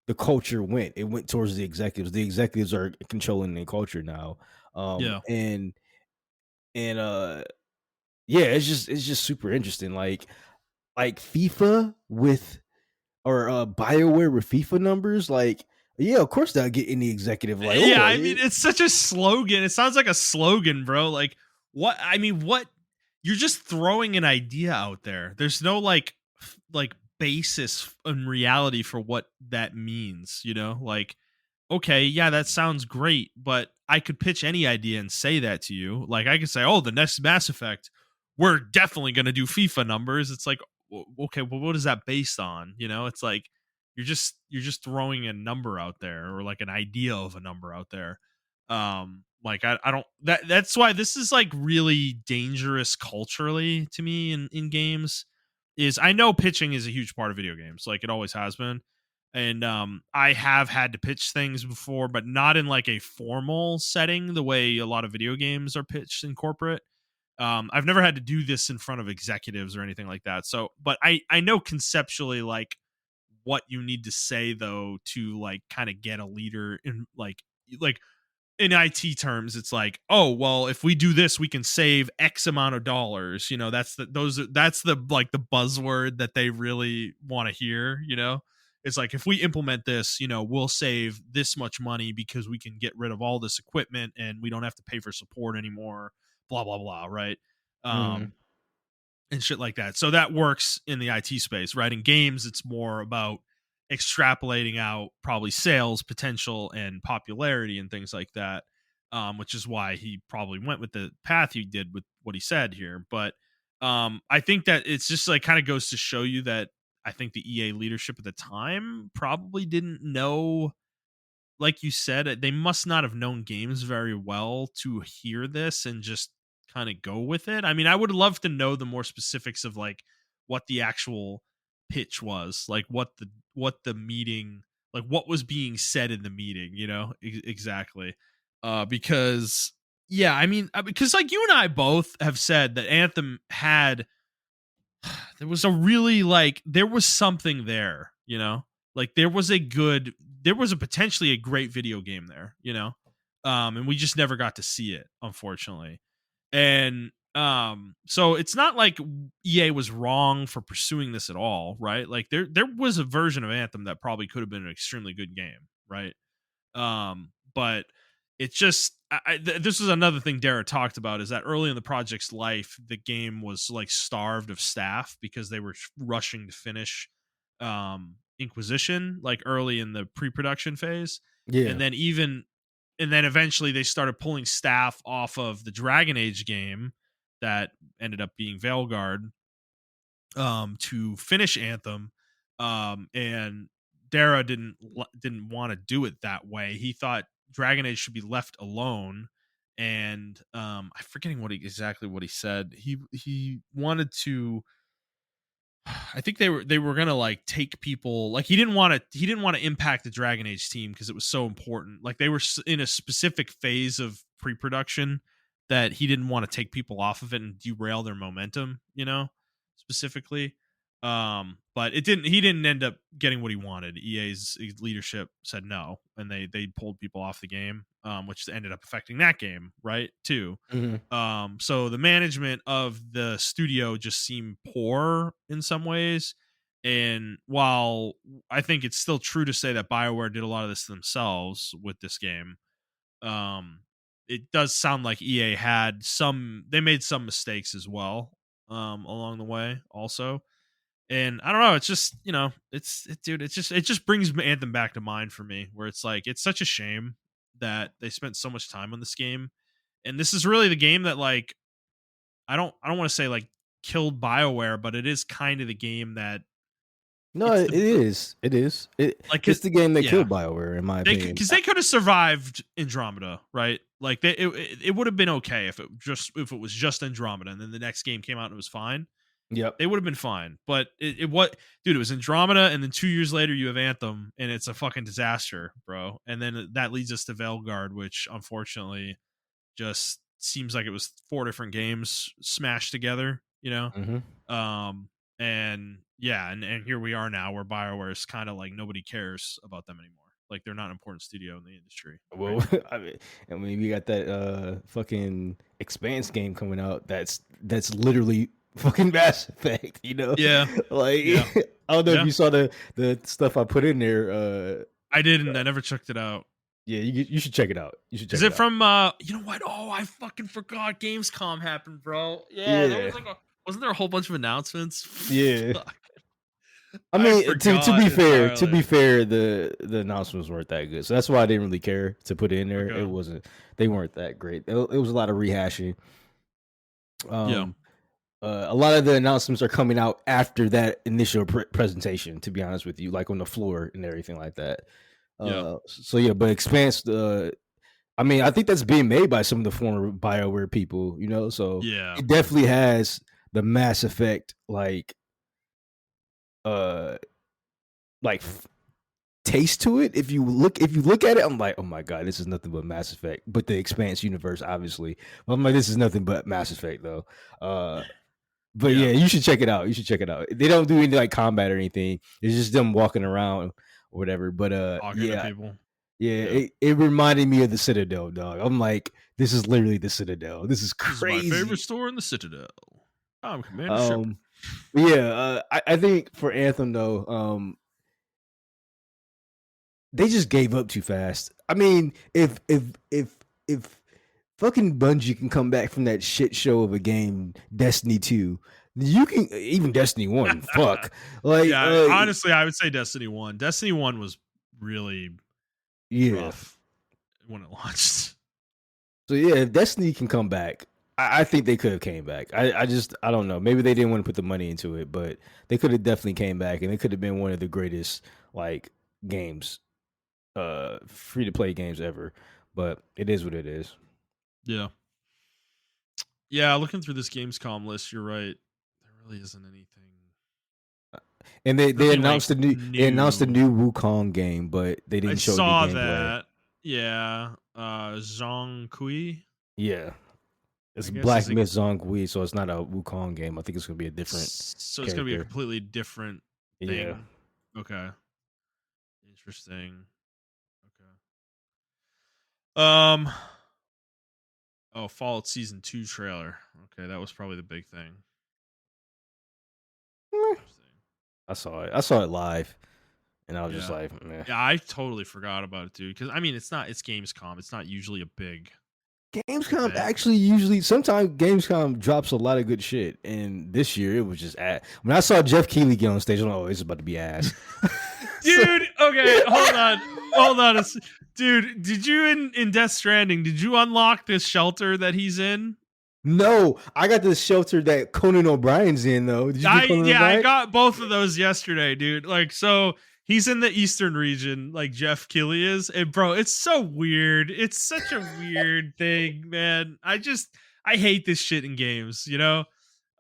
the culture went. It went towards the executives. The executives are controlling the culture now. Yeah. And yeah, it's just super interesting. Like FIFA with or BioWare with FIFA numbers. Like, yeah, of course they'll get any executive like, Yeah, oh, I mean, it's such a slogan. It sounds like a slogan, bro. Like, what? You're just throwing an idea out there. There's no like basis in reality for what that means, you know? Like, okay, yeah, that sounds great, but I could pitch any idea and say that to you. Like, I could say, oh, the next Mass Effect, we're definitely going to do FIFA numbers. It's like, okay, well, what is that based on? You know, it's like you're just throwing a number out there or like an idea of a number out there. Like I don't that's why this is like really dangerous culturally to me in games. Is I know pitching is a huge part of video games, like it always has been, and I have had to pitch things before, but not in like a formal setting the way a lot of video games are pitched in corporate. I've never had to do this in front of executives or anything like that. So, but I know conceptually like what you need to say though to like kind of get a leader in like in IT terms, it's like, oh well, if we do this, we can save X amount of dollars. You know, that's the like the buzzword that they really want to hear. You know, it's like if we implement this, you know, we'll save this much money because we can get rid of all this equipment and we don't have to pay for support anymore. Blah blah blah. Right. mhm, Um, and shit like that. So that works in the IT space, right? In games, it's more about extrapolating out probably sales potential and popularity and things like that, which is why he probably went with the path he did with what he said here. But I think that it's just like kind of goes to show you that I think the EA leadership at the time probably didn't know, like you said, they must not have known games very well to hear this and just kind of go with it. I mean, I would love to know the more specifics of like what the actual pitch was, like what the meeting, like what was being said in the meeting, you know, exactly. Because yeah, I mean, because like you and I both have said that Anthem had there was a really like there was something there, you know, like there was a potentially a great video game there, you know, and we just never got to see it, unfortunately. And so it's not like EA was wrong for pursuing this at all, right? Like there was a version of Anthem that probably could have been an extremely good game, right? But it's just this is another thing Dara talked about, is that early in the project's life, the game was like starved of staff because they were rushing to finish Inquisition, like early in the pre-production phase, Yeah. and then eventually they started pulling staff off of the Dragon Age game that ended up being Veilguard, to finish Anthem, and Dara didn't want to do it that way. He thought Dragon Age should be left alone, and I'm forgetting exactly what he said. He wanted to. I think they were gonna like take people, like he didn't want to impact the Dragon Age team because it was so important. Like they were in a specific phase of pre-production that he didn't want to take people off of it and derail their momentum, specifically. But it didn't. He didn't end up getting what he wanted. EA's leadership said no, and they pulled people off the game, which ended up affecting that game, right? Too. Mhm. So the management of the studio just seemed poor in some ways. And while I think it's still true to say that BioWare did a lot of this themselves with this game, it does sound like EA they made some mistakes as well, along the way also. And I don't know, it's just, dude, it just brings Anthem back to mind for me, where it's like, it's such a shame that they spent so much time on this game. And this is really the game that, like, I don't want to say like killed BioWare, but it is kind of the game that No, it's it the is. It is. like It's the game that yeah, killed BioWare, in my they opinion. because they could have survived Andromeda, right? Like it would have been okay if it was just Andromeda and then the next game came out and it was fine. Yep. They would have been fine. But dude, it was Andromeda, and then 2 years later you have Anthem, and it's a fucking disaster, bro. And then that leads us to Veilguard, which unfortunately just seems like it was four different games smashed together, Mhm. and yeah, and here we are now where BioWare is kind of like nobody cares about them anymore. Like they're not an important studio in the industry, right? Well, I mean, we got that fucking Expanse game coming out. That's literally fucking Mass Effect. Yeah, Like yeah, I don't know if yeah. you saw the stuff I put in there. I didn't. I never checked it out. Yeah, you should check it out. You should check Is it it out. from you know what? Oh, I fucking forgot Gamescom happened, bro. Yeah, there Yeah, was like wasn't there a whole bunch of announcements? yeah. Fuck. I I mean, to forgot be fair, entirely. the announcements weren't that good, so that's why I didn't really care to put it in there. It Okay. wasn't. They weren't that great. It was a lot of rehashing. Yeah. Um, a lot of the announcements are coming out after that initial presentation. To be honest with you, like on the floor and everything like that. Yeah. So yeah, but Expanse. I mean, I think that's being made by some of the former BioWare people. So Yeah. it definitely has the Mass Effect uh like taste to it. If you look at it, I'm like, oh my god, this is nothing but Mass Effect. But the Expanse universe, obviously, I'm like, this is nothing but Mass Effect, though. But Yeah. yeah, you should check it out. You should check it out. They don't do any like combat or anything. It's just them walking around or whatever. But Talking to yeah, people. yeah, Yeah. it reminded me of the Citadel, dog. I'm like, this is literally the Citadel. This is This is my favorite crazy. store in the Citadel. I'm Commander Shepard. Um, yeah, I think for Anthem though, they just gave up too fast. I mean, if fucking Bungie can come back from that shit show of a game, Destiny 2, you can even Destiny 1, fuck. Like Yeah, honestly, I would say Destiny 1. Destiny 1 was really yeah. rough when it launched. So yeah, if Destiny can come back, I think they could have came back. I don't know. Maybe they didn't want to put the money into it, but they could have definitely came back and it could have been one of the greatest like games, free to play games ever. But it is what it is. Yeah. Yeah, looking through this Gamescom list, you're right. There really isn't anything. And they Nothing like announced a new. new Wukong game, but they I didn't show any saw gameplay. that. Yeah. Zhong Kui, Yeah, I it's guess Black is like Myth Zongui, so it's not a Wukong game. I think it's gonna be a different so it's gonna be a character. completely different Yeah. thing. Okay. Interesting. Okay. Oh, Fallout Season 2 trailer. Okay, that was probably the big thing. Eh, Interesting. I saw it live, and I was just Yeah. like, meh. Yeah, I totally forgot about it, dude. Because I mean, it's Gamescom. It's not usually a big Gamescom Okay. actually usually sometimes Gamescom drops a lot of good shit, and this year it was just when I saw Jeff Keighley get on stage, I'm like, oh, it's about to be ass. So- Dude, okay, hold on. Dude, did you in Death Stranding? Did you unlock this shelter that he's in? no, I got the shelter that Conan O'Brien's in though. Did you get Conan I O'Brien? got both of those yesterday, dude. Like, so he's in the eastern region, like Jeff Keighley is, and bro, it's so weird. It's such a weird thing, man. I hate this shit in games, you know.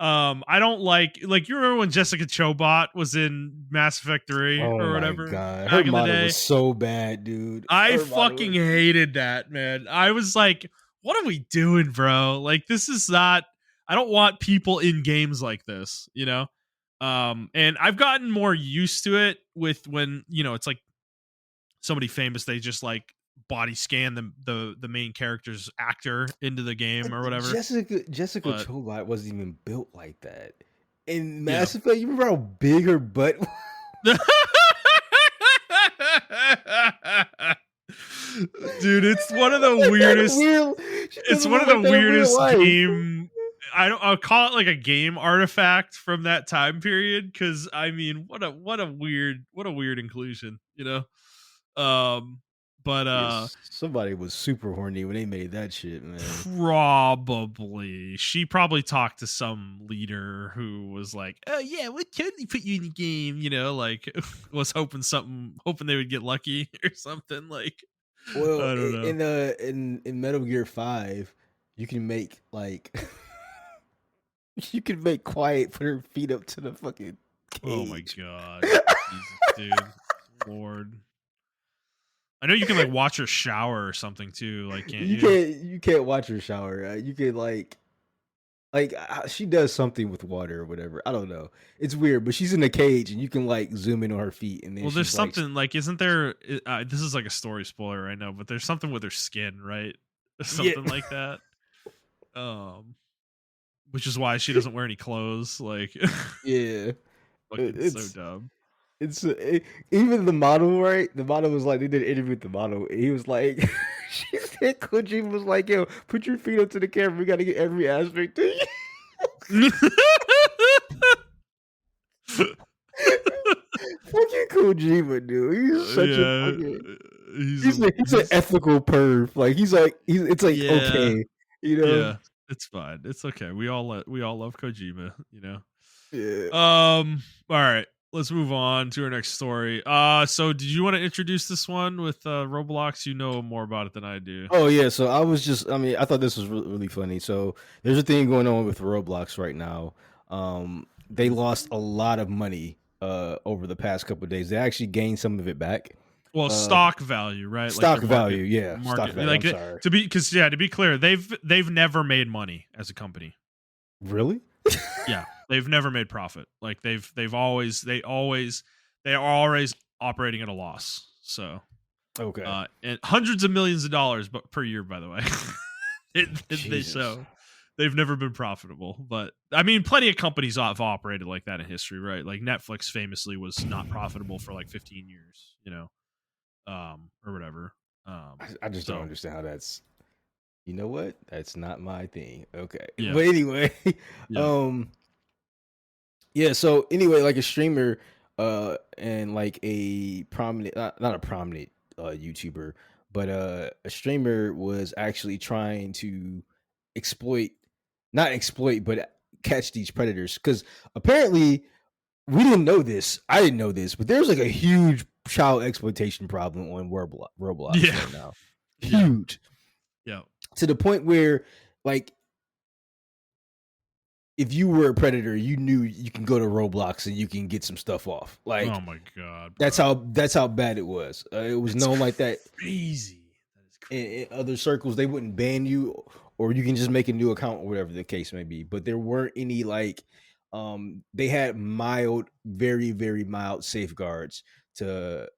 I don't like you remember when Jessica Chobot was in Mass Effect 3 Oh or my whatever god, her back in the model day. was so bad, dude. I Her model fucking was. hated that, man. I was like, what are we doing, bro? Like, this is not, I don't want people in games like this, you know? And I've gotten more used to it with when, you know, it's like somebody famous, they just like body scan the main character's actor into the game or whatever. Jessica But Chobot wasn't even built like that. In yeah. Mass Effect, you remember how big her butt was? Dude, it's one of the Like that weirdest. real, she It's doesn't one look of the like that in real weirdest life. game. I'll call it like a game artifact from that time period because I mean, what a weird inclusion, you know. But Yes, somebody was super horny when they made that shit, man. probably she probably talked to some leader who was like, oh yeah, we'll totally put you in the game, you know, like was hoping they would get lucky or something, like Well, I don't know. in Metal Gear 5, you can make like you can make Quiet put her feet up to the fucking Oh my cage. god. Jesus, dude. Lord. I know you can like watch her shower or something too, like can't you? You can't watch her shower. You can she does something with water or whatever. I don't know. It's weird, but she's in a cage and you can like zoom in on her feet and then Well, there's she's like something like isn't there this is like a story spoiler I know, but there's something with her skin, right? yeah. Something like that. Um which is why she doesn't wear any clothes, like Yeah. fucking so It's dumb. even the model, right? The model was like they did an interview with the model. And he was like, she said Kojima was like, "Yo, put your feet up to the camera. We got to get every aspect to you." Fucking Kojima, dude. He's such a Yeah. fucking. He's an He's ethical perv. Like it's like yeah. okay, you know. Yeah. It's fine. It's okay. We all love Kojima, you know. Yeah. All right. Let's move on to our next story. So did you want to introduce this one with Roblox? You know more about it than I do. Oh yeah. So I mean, I thought this was really funny. So there's a thing going on with Roblox right now. They lost a lot of money over the past couple of days. They actually gained some of it back. Well, Uh, stock value, right? Like their stock value, yeah, stock value. like I'm sorry. to be cuz yeah, to be clear, they've never made money as a company. Really? Yeah, they've never made profit. Like they are always operating at a loss. So, Okay. and hundreds of millions of dollars but per year, by the way. They Jesus. show they've never been profitable, but I mean, plenty of companies have operated like that in history, right? Like Netflix famously was not profitable for like 15 years, you know, or whatever. I just don't So understand how that's. You know what? That's not my thing. Okay. yeah, But anyway, yeah. um, yeah. So anyway, like a streamer, and like a prominent, not a prominent YouTuber, but a streamer was actually trying to exploit, not exploit, but catch these predators. Because apparently, we didn't know this. I didn't know this, but there's like a huge child exploitation problem on Roblox Yeah. right now. Yeah. Huge, Yeah. to the point where, like, if you were a predator, you knew you can go to Roblox and you can get some stuff off. Oh Like my god, that's bro. how bad it was. It was It's known like that crazy. That is in crazy. other circles. They wouldn't ban you, or you can just make a new account or whatever the case may be. But there weren't any like, they had mild, very very mild safeguards to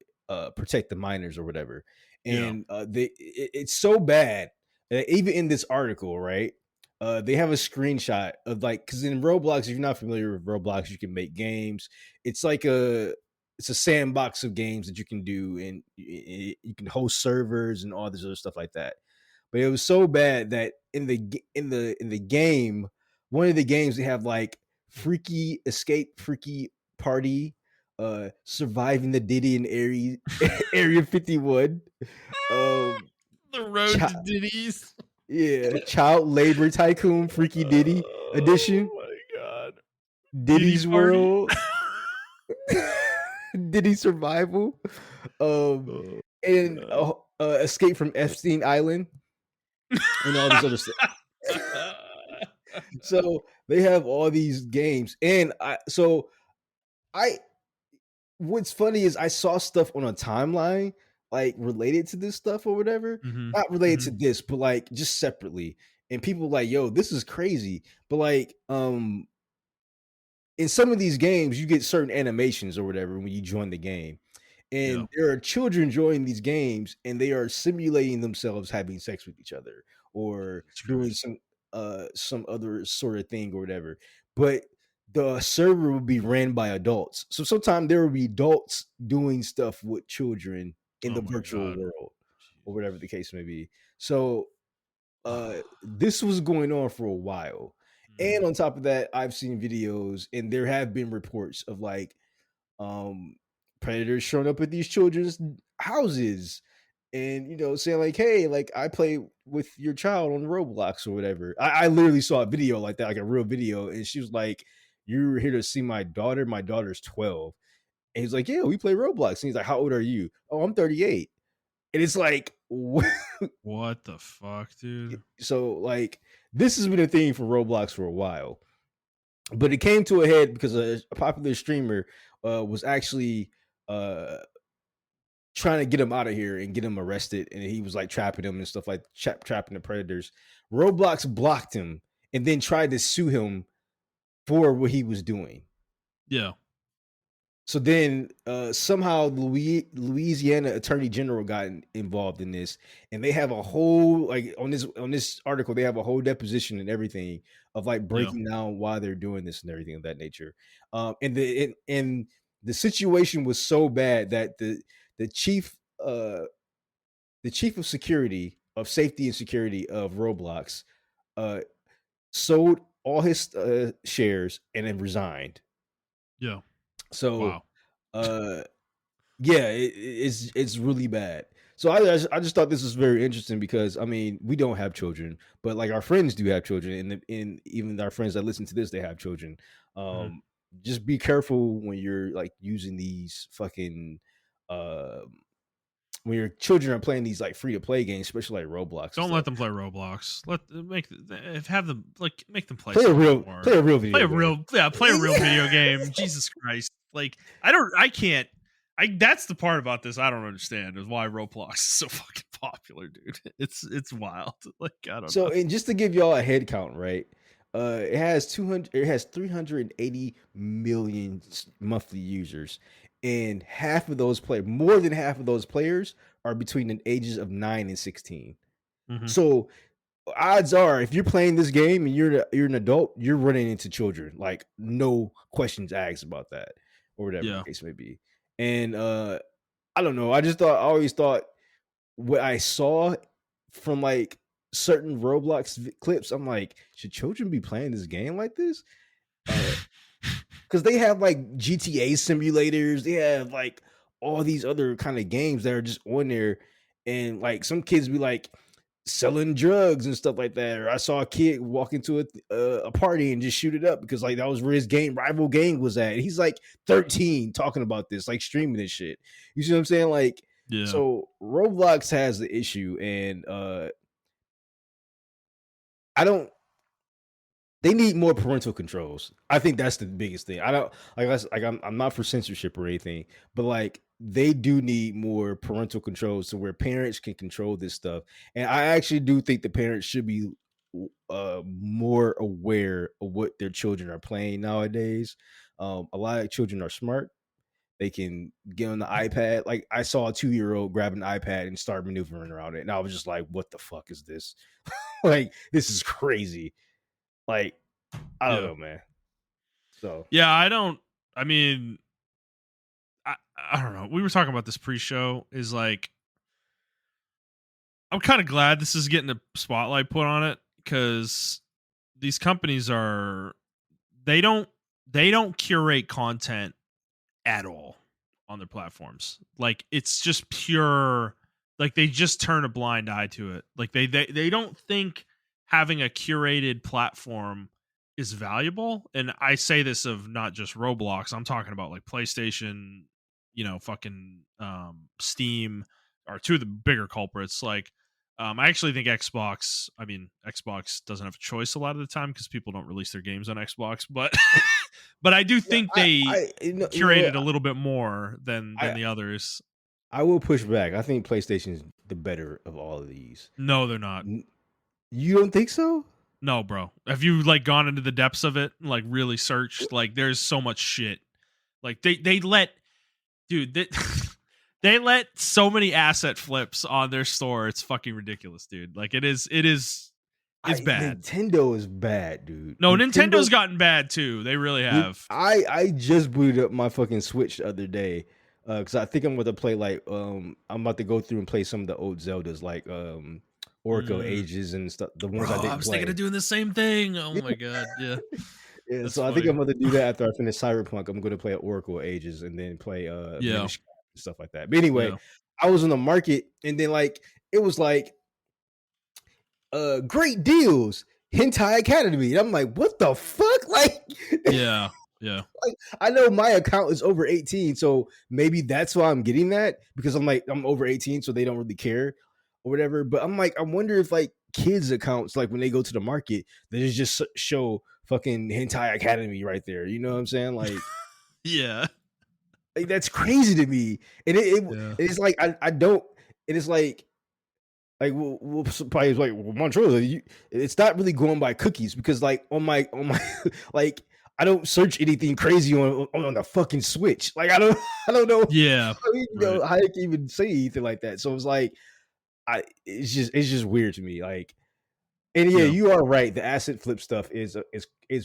protect the minors or whatever. Yeah. And it's so bad that even in this article, right? They have a screenshot of like, because in Roblox, if you're not familiar with Roblox, you can make games. It's like it's a sandbox of games that you can do, and you can host servers and all this other stuff like that. but it was so bad that in the game, one of the games they have like freaky escape, freaky party, surviving the Diddy in area Area 51, um, The road chi- to Diddy's. yeah, child labor tycoon, freaky Diddy edition, Oh my god. Diddy Diddy's party. world, Diddy survival, um, Oh and god. escape from Epstein Island and all this other stuff. So they have all these games, and I what's funny is I saw stuff on a timeline like related to this stuff or whatever, Mhm. not related to Mhm. this, but like just separately. And people were like, "Yo, this is crazy." But like, in some of these games, you get certain animations or whatever when you join the game. Yeah. And there are children joining these games and they are simulating themselves having sex with each other or Jesus doing Christ. some other sort of thing or whatever. But the server will be ran by adults. So sometimes there will be adults doing stuff with children in Oh the my virtual god. world or whatever the Jesus. case may be. So this was going on for a while. And Mhm. on top of that, I've seen videos and there have been reports of like um predators showing up at these children's houses and saying like, hey, like I play with your child on Roblox or whatever. I literally saw a video like that, like a real video, and she was like, you're here to see my daughter? My daughter's 12. And he's like, yeah, we play Roblox. And he's like, how old are you? Oh, I'm 38. And it's like, What the fuck, dude? so like this has been a thing for Roblox for a while, but it came to a head because a popular streamer was actually uh trying to get him out of here and get him arrested, and he was like trapping him and stuff like trapping the predators. Roblox blocked him and then tried to sue him for what he was doing. Yeah. So then somehow Louisiana Attorney General got involved in this, and they have a whole like on this article they have a whole deposition and everything of like Yeah. breaking down why they're doing this and everything of that nature. And the situation was so bad that the chief the chief of security of safety and security of Roblox uh, sold all his shares and then resigned. Yeah. So Wow. uh yeah, it's really bad. So I just thought this was very interesting because I mean we don't have children, but like our friends do have children, and even our friends that listen to this they have children. Mhm. Um, just be careful when you're like using these fucking uh, when your children are playing these like free to play games, especially like Roblox and Don't let stuff. them play Roblox. Let make have them like make them play something more. Play a real Play video a game. real play a real video game. Jesus Christ. Like I can't I that's the part about this I don't understand is why Roblox is so fucking popular, dude. It's wild. Like I don't So, know. and just to give y'all a head count, right? It has 200. It has 380 million monthly users, and more than half of those players are between the ages of 9 and 16. Mhm. So, odds are, if you're playing this game and you're an adult, you're running into children. Like, no questions asked about that, or whatever the Yeah. case may be. And I don't know. I always thought what I saw from like certain Roblox clips, I'm like, should children be playing this game like this? Because they have like GTA simulators, they have like all these other kind of games that are just on there, and like some kids be like selling drugs and stuff like that. Or I saw a kid walk into a party and just shoot it up because like that was where his game rival gang was at. He's like 13 talking about this, like streaming this shit. You see what I'm saying? Like, Yeah. so Roblox has the issue, and I don't. They need more parental controls. I think that's the biggest thing. I don't like I'm not for censorship or anything, but like they do need more parental controls to where parents can control this stuff. And I actually do think the parents should be more aware of what their children are playing nowadays. A lot of children are smart. They can get on the iPad. Like I saw a 2-year-old grab an iPad and start maneuvering around it, and I was just like, "What the fuck is this? Like this is crazy." Like I don't Yeah. know, man. So Yeah, I mean I don't know. We were talking about this pre-show is like I'm kind of glad this is getting a spotlight put on it, because these companies are they don't they don't curate content at all on their platforms. Like, it's just pure, like, they just turn a blind eye to it. Like, they don't think having a curated platform is valuable. And I say this of not just Roblox. I'm talking about like PlayStation, fucking Steam are two of the bigger culprits. Like, I actually think Xbox doesn't have a choice a lot of the time because people don't release their games on Xbox, but but I do Yeah, think they you know curated what? a little bit more than I the others. I will push back. I think PlayStation is the better of all of these. No, they're not. N- You don't think so? No, bro. Have you like gone into the depths of it? Like, really searched? Like, there's so much shit. Like, they let dude they, they let so many asset flips on their store. It's fucking ridiculous, dude. Like, it's bad. Nintendo is bad, dude. No, Nintendo, Nintendo's gotten bad too. They really have. I just booted up my fucking Switch the other day because I think I'm going to play like I'm about to go through and play some of the old Zeldas like Oracle Mm. Ages and stuff, the ones Bro, I I didn't was thinking play. of doing the same thing. Oh my god, yeah. Yeah, That's so I think funny. I'm going to do that after I finish Cyberpunk. I'm going to play Oracle Ages and then play Yeah. Minish Cap and stuff like that. But anyway, Yeah. I was in the market and then like it was like great deals, Hentai Academy. And I'm like, what the fuck? Like, Yeah. Yeah. like I know my account is over 18, so maybe that's why I'm getting that because I'm like I'm over 18, so they don't really care or whatever. But I'm like, I wonder if like kids' accounts, like when they go to the market, they just show fucking Hentai Academy right there. You know what I'm saying? Yeah. Like that's crazy to me. And Yeah. it's like I don't. And it's like we'll probably like well, Montrell, it's not really going by cookies because like on my like I don't search anything crazy on the fucking Switch. Like I don't know Yeah. Right. how I can even say anything like that. So it's like it's just weird to me. Like and yeah, Yeah. you are right. The asset flip stuff is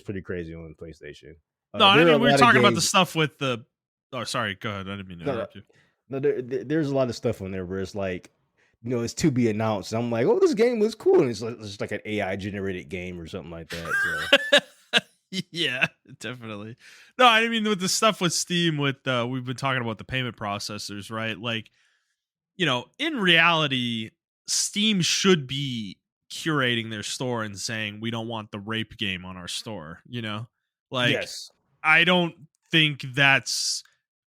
pretty crazy on PlayStation. No, I There are a mean, we were lot of talking about the games. stuff with the. Oh, sorry. Go ahead. I didn't mean to No, no, interrupt you. no there's a lot of stuff on there where it's like it's to be announced. And I'm like, oh, this game was cool, and it's just like an AI generated game or something like that. So Yeah, definitely. No, I mean, with the stuff with Steam, with we've been talking about the payment processors, right? Like, in reality, Steam should be curating their store and saying we don't want the rape game on our store. Like, yes, I don't think that's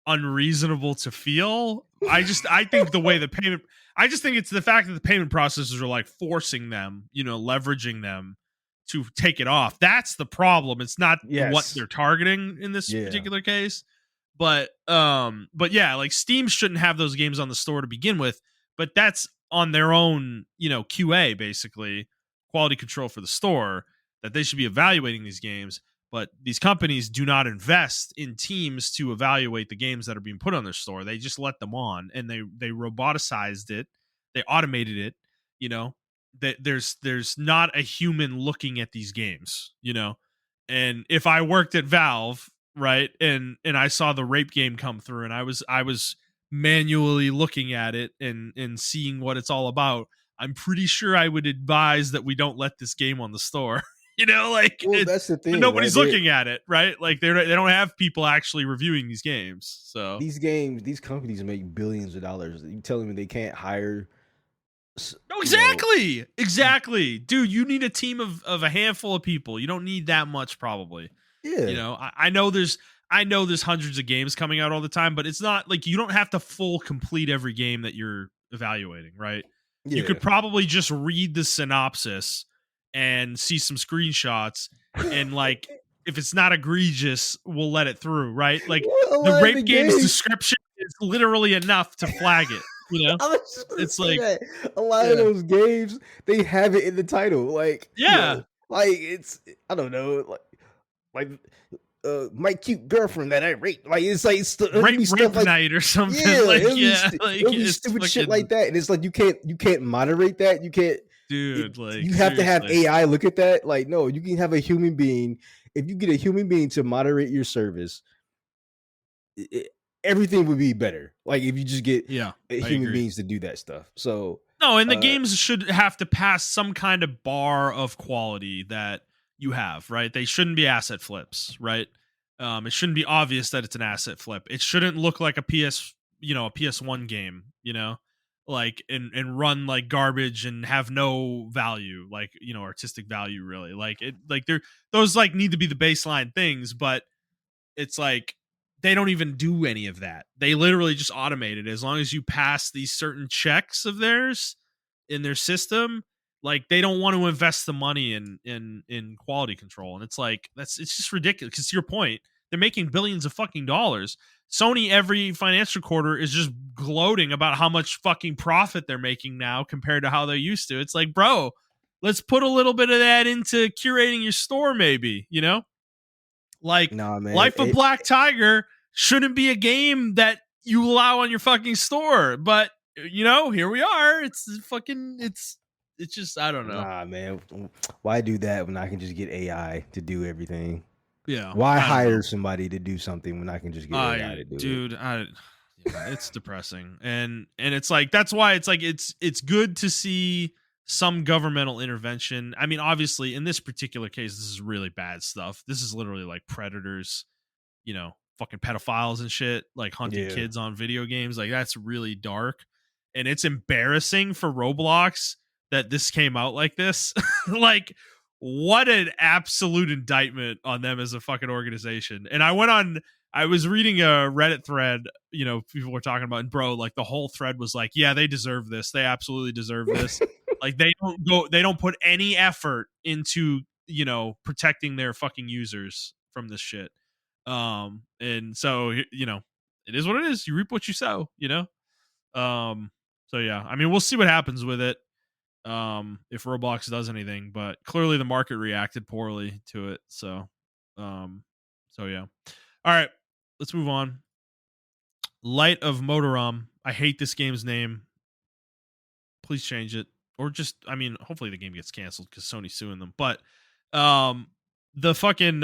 unreasonable to feel. I think the way the payment I just think it's the fact that the payment processors are like forcing them, leveraging them to take it off. That's the problem. It's not what yes, they're targeting in this yeah, particular case. But yeah, like Steam shouldn't have those games on the store to begin with, but that's on their own, QA basically, quality control for the store, that they should be evaluating these games. But these companies do not invest in teams to evaluate the games that are being put on their store. They just let them on, and they roboticized it, they automated it. You know, that there's not a human looking at these games. And if I worked at Valve, right, and I saw the rape game come through, and I was manually looking at it and seeing what it's all about, I'm pretty sure I would advise that we don't let this game on the store. Like, well, that's the but thing, right? nobody's looking at it, right? Like, they don't have people actually reviewing these games. So These companies make billions of dollars. You telling me they can't hire, no, you know? exactly, dude. You need a team of a handful of people. You don't need that much, probably. Yeah, I know there's hundreds of games coming out all the time, but it's not like you don't have to full complete every game that you're evaluating, right? You yeah. could probably just read the synopsis and see some screenshots, and like, if it's not egregious, we'll let it through, right? Like, Well, a the lot of the rape game's games. description is literally enough to flag it, I was just gonna It's say like, that a lot of yeah. those games they have it in the title, like Yeah, like it's I don't know, like my cute girlfriend that I raped. Like it's like it'll be stuff rape like night or something. yeah, Like, yeah, like, it'll be it's stupid shit fucking like that, and it's like you can't moderate that. You can't. dude, like, You have to have seriously. AI look at that. Like no, you can have a human being. If you get a human being to moderate your service, it, everything would be better. Like if you just get Yeah, I human agree. beings to do that stuff. So No, and the Uh, games should have to pass some kind of bar of quality that you have, right? They shouldn't be asset flips, right? It shouldn't be obvious that it's an asset flip. It shouldn't look like a a PS1 game, like and run like garbage and have no value, like artistic value, really. Like those like need to be the baseline things, but it's like they don't even do any of that. They literally just automate it. As long as you pass these certain checks of theirs in their system, like they don't want to invest the money in quality control. And it's like it's just ridiculous. Because to your point, they're making billions of fucking dollars. Sony every financial quarter is just gloating about how much fucking profit they're making now compared to how they used to. It's like, bro, let's put a little bit of that into curating your store, maybe, like nah, man. Life of Black Tiger shouldn't be a game that you allow on your fucking store, but here we are. It's just I don't know. Nah, man. Why do that when I can just get AI to do everything? Yeah, Why I don't know. hire somebody to do something when I can just get AI to do it? Dude, yeah, it's depressing, and it's like that's why it's like it's good to see some governmental intervention. I mean, obviously, in this particular case, this is really bad stuff. This is literally like predators, fucking pedophiles and shit, like hunting Yeah. kids on video games. Like that's really dark. And it's embarrassing for Roblox that this came out like this. Like, what an absolute indictment on them as a fucking organization. And I was reading a Reddit thread, people were talking about, and bro, like the whole thread was like, yeah, they deserve this. They absolutely deserve this. Like they don't put any effort into, protecting their fucking users from this shit. And so it is what it is. You reap what you sow. Um, so yeah, I mean, we'll see what happens with it. If Roblox does anything, but clearly the market reacted poorly to it. Um, so yeah. All right, let's move on. Light of Motorom. I hate this game's name. Please change it, or just, I mean, hopefully the game gets canceled because Sony's suing them. But the fucking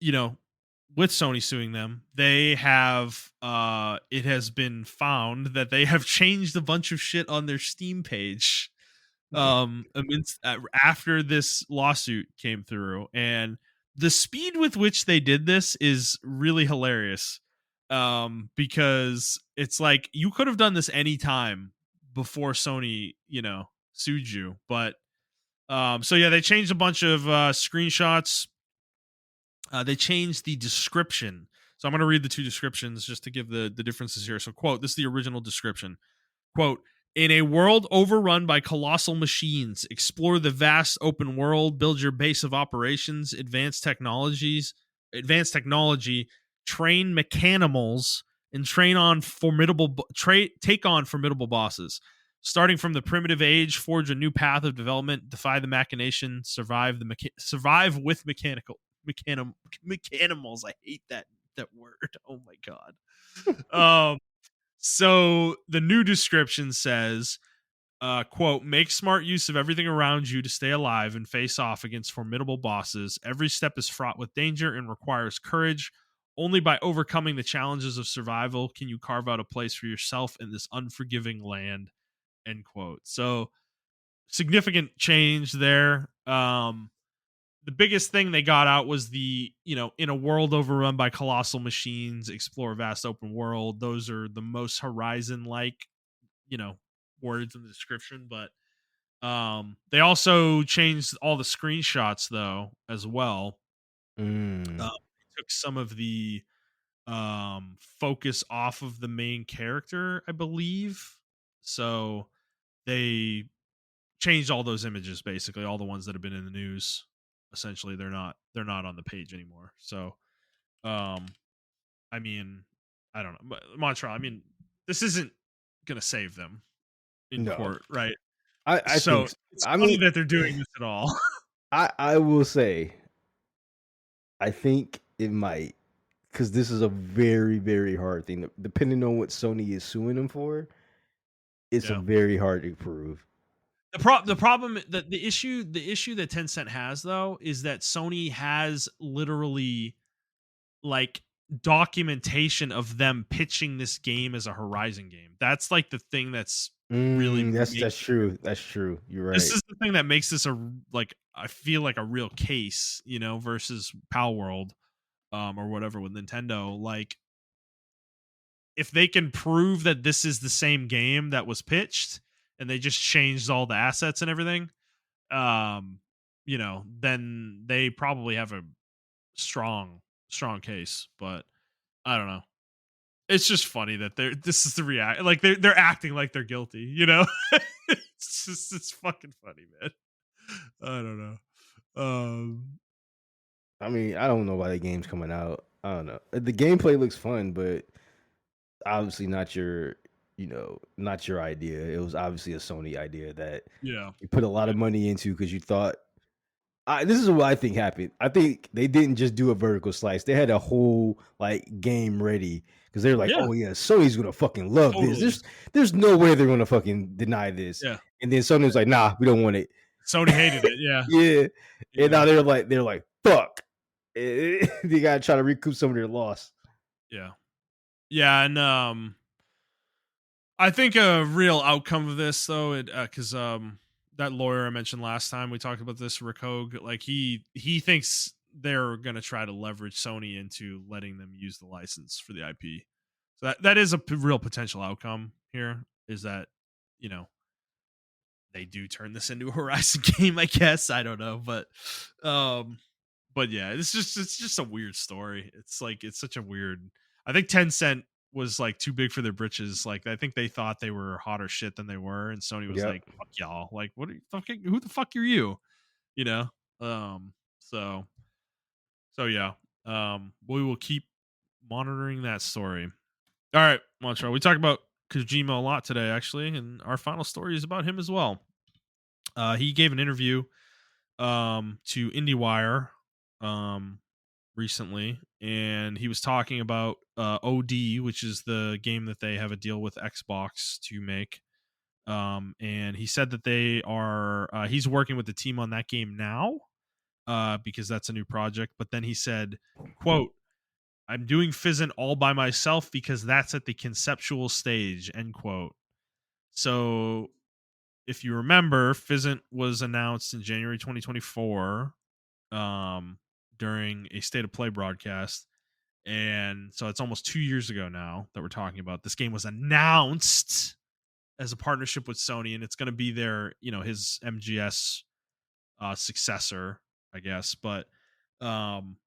you know, with Sony suing them, they have it has been found that they have changed a bunch of shit on their Steam page after this lawsuit came through, and the speed with which they did this is really hilarious. Because it's like you could have done this anytime before Sony, sued you, but so yeah, they changed a bunch of screenshots. They changed the description. So I'm going to read the two descriptions just to give the differences here. So, quote, this is the original description. Quote, in a world overrun by colossal machines, explore the vast open world, build your base of operations, advanced technology, train mechanimals, and take on formidable bosses. Starting from the primitive age, forge a new path of development, defy the machination, survive with mechanimals. I hate that word. Oh my god. So the new description says, quote, make smart use of everything around you to stay alive and face off against formidable bosses. Every step is fraught with danger and requires courage. Only by overcoming the challenges of survival can you carve out a place for yourself in this unforgiving land. End quote. So significant change there. The biggest thing they got out was in a world overrun by colossal machines, explore a vast open world. Those are the most Horizon like, words in the description. But they also changed all the screenshots though as well. They took some of the focus off of the main character, I believe. So they changed all those images, basically all the ones that have been in the news. Essentially they're not on the page anymore. So I mean, I don't know, but Montreal, I mean, this isn't gonna save them in No, court, right? I So think. it's I funny mean, that they're doing this at all. I will say, I think it might, because this is a very very hard thing. Depending on what Sony is suing them for, it's a Yeah. very hard to prove. The problem, the issue that Tencent has though is that Sony has literally like documentation of them pitching this game as a Horizon game. That's like the thing that's really That's making true. That's true. You're this right. is the thing that makes this like I feel like a real case, versus Pal World or whatever with Nintendo. Like if they can prove that this is the same game that was pitched and they just changed all the assets and everything, then they probably have a strong case. But I don't know. It's just funny that this is the react like they're acting like they're guilty, it's fucking funny, man. I don't know. Um I mean, I don't know why the game's coming out. I don't know. The gameplay looks fun, but obviously not your idea. It was obviously a Sony idea that yeah. you put a lot Yeah. of money into because you thought this is what I think happened. I think they didn't just do a vertical slice. They had a whole like game ready because they're like, Yeah, "Oh yeah, Sony's gonna fucking love this. totally. There's no way they're gonna fucking deny this." Yeah. And then Sony was like, "Nah, we don't want it." Sony hated it, yeah. Yeah, and Yeah. now they're like, "Fuck." They gotta try to recoup some of their loss. Yeah. Yeah, and I think a real outcome of this though, it because that lawyer I mentioned last time we talked about this, Rick Hogue, like he thinks they're gonna try to leverage Sony into letting them use the license for the IP. So that is a real potential outcome here. Is that you know they do turn this into a Horizon game? I guess I don't know, um, but yeah, it's just a weird story. It's like it's such a weird. I think Tencent was like too big for their britches. Like I think they thought they were hotter shit than they were, and Sony was Yep. like, "Fuck y'all! Like, what are you fucking? Who the fuck are you?" You know. So yeah. We will keep monitoring that story. All right, Montreal. We talked about Kojima a lot today, actually, and our final story is about him as well. He gave an interview to IndieWire um recently, and he was talking about OD, which is the game that they have a deal with Xbox to make. And he said that they are he's working with the team on that game now because that's a new project. But then he said, "quote I'm doing Fizzent all by myself because that's at the conceptual stage." End quote. So if you remember, Fizzent was announced in January 2024 um, during a State of Play broadcast. And so it's almost 2 years ago now that we're talking about. This game was announced as a partnership with Sony, and it's going to be his MGS successor, I guess. But um,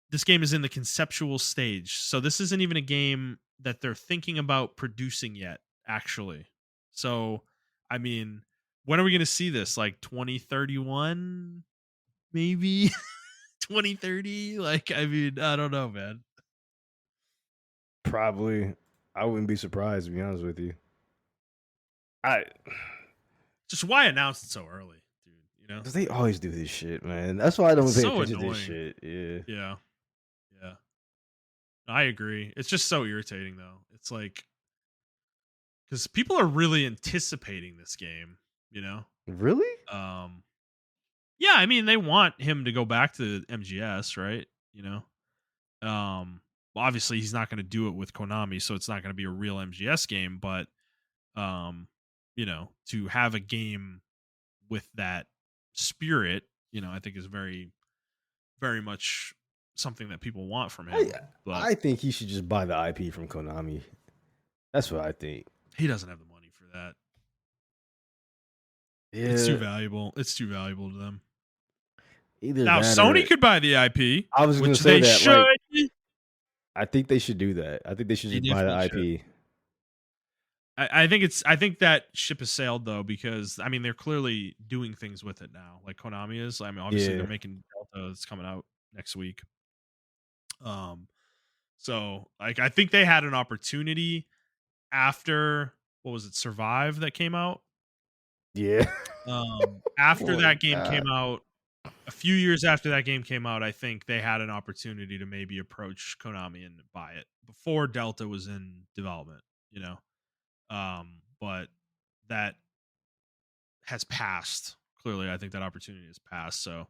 this game is in the conceptual stage. So this isn't even a game that they're thinking about producing yet, actually. So, I mean, when are we going to see this? Like 2031, maybe 2030? Like, I mean, I don't know, man. Probably. I wouldn't be surprised to be honest with you. I Just why announce it so early, dude? Because they always do this shit, man. That's why I It's don't pay so attention to this annoying. shit. Yeah. Yeah, yeah. I agree. It's just so irritating, though. It's like because people are really anticipating this game. You know. Really? Um. Yeah, I mean, they want him to go back to MGS, right? You know. Well, obviously, he's not going to do it with Konami, so it's not going to be a real MGS game. But um, to have a game with that spirit, I think is very very much something that people want from I him, but I think he should just buy the IP from Konami. That's what I think. he doesn't have the money for that. It's too Yeah, valuable. It's too valuable to them. either Now, that Sony or could buy the IP, I was gonna which say they that. should. Like, I think they should do that. I think they should They just buy the definitely should. IP. I think that ship has sailed though, because I mean they're clearly doing things with it now, like Konami is. I mean, obviously they're Yeah, making Delta that's coming out next week. Um, so like I think they had an opportunity after what was it, Survive that came out. yeah. After Oh my that game god. came out, a few years after that game came out, I think they had an opportunity to maybe approach Konami and buy it before Delta was in development, you know. But that has passed. Clearly, I think that opportunity has passed. So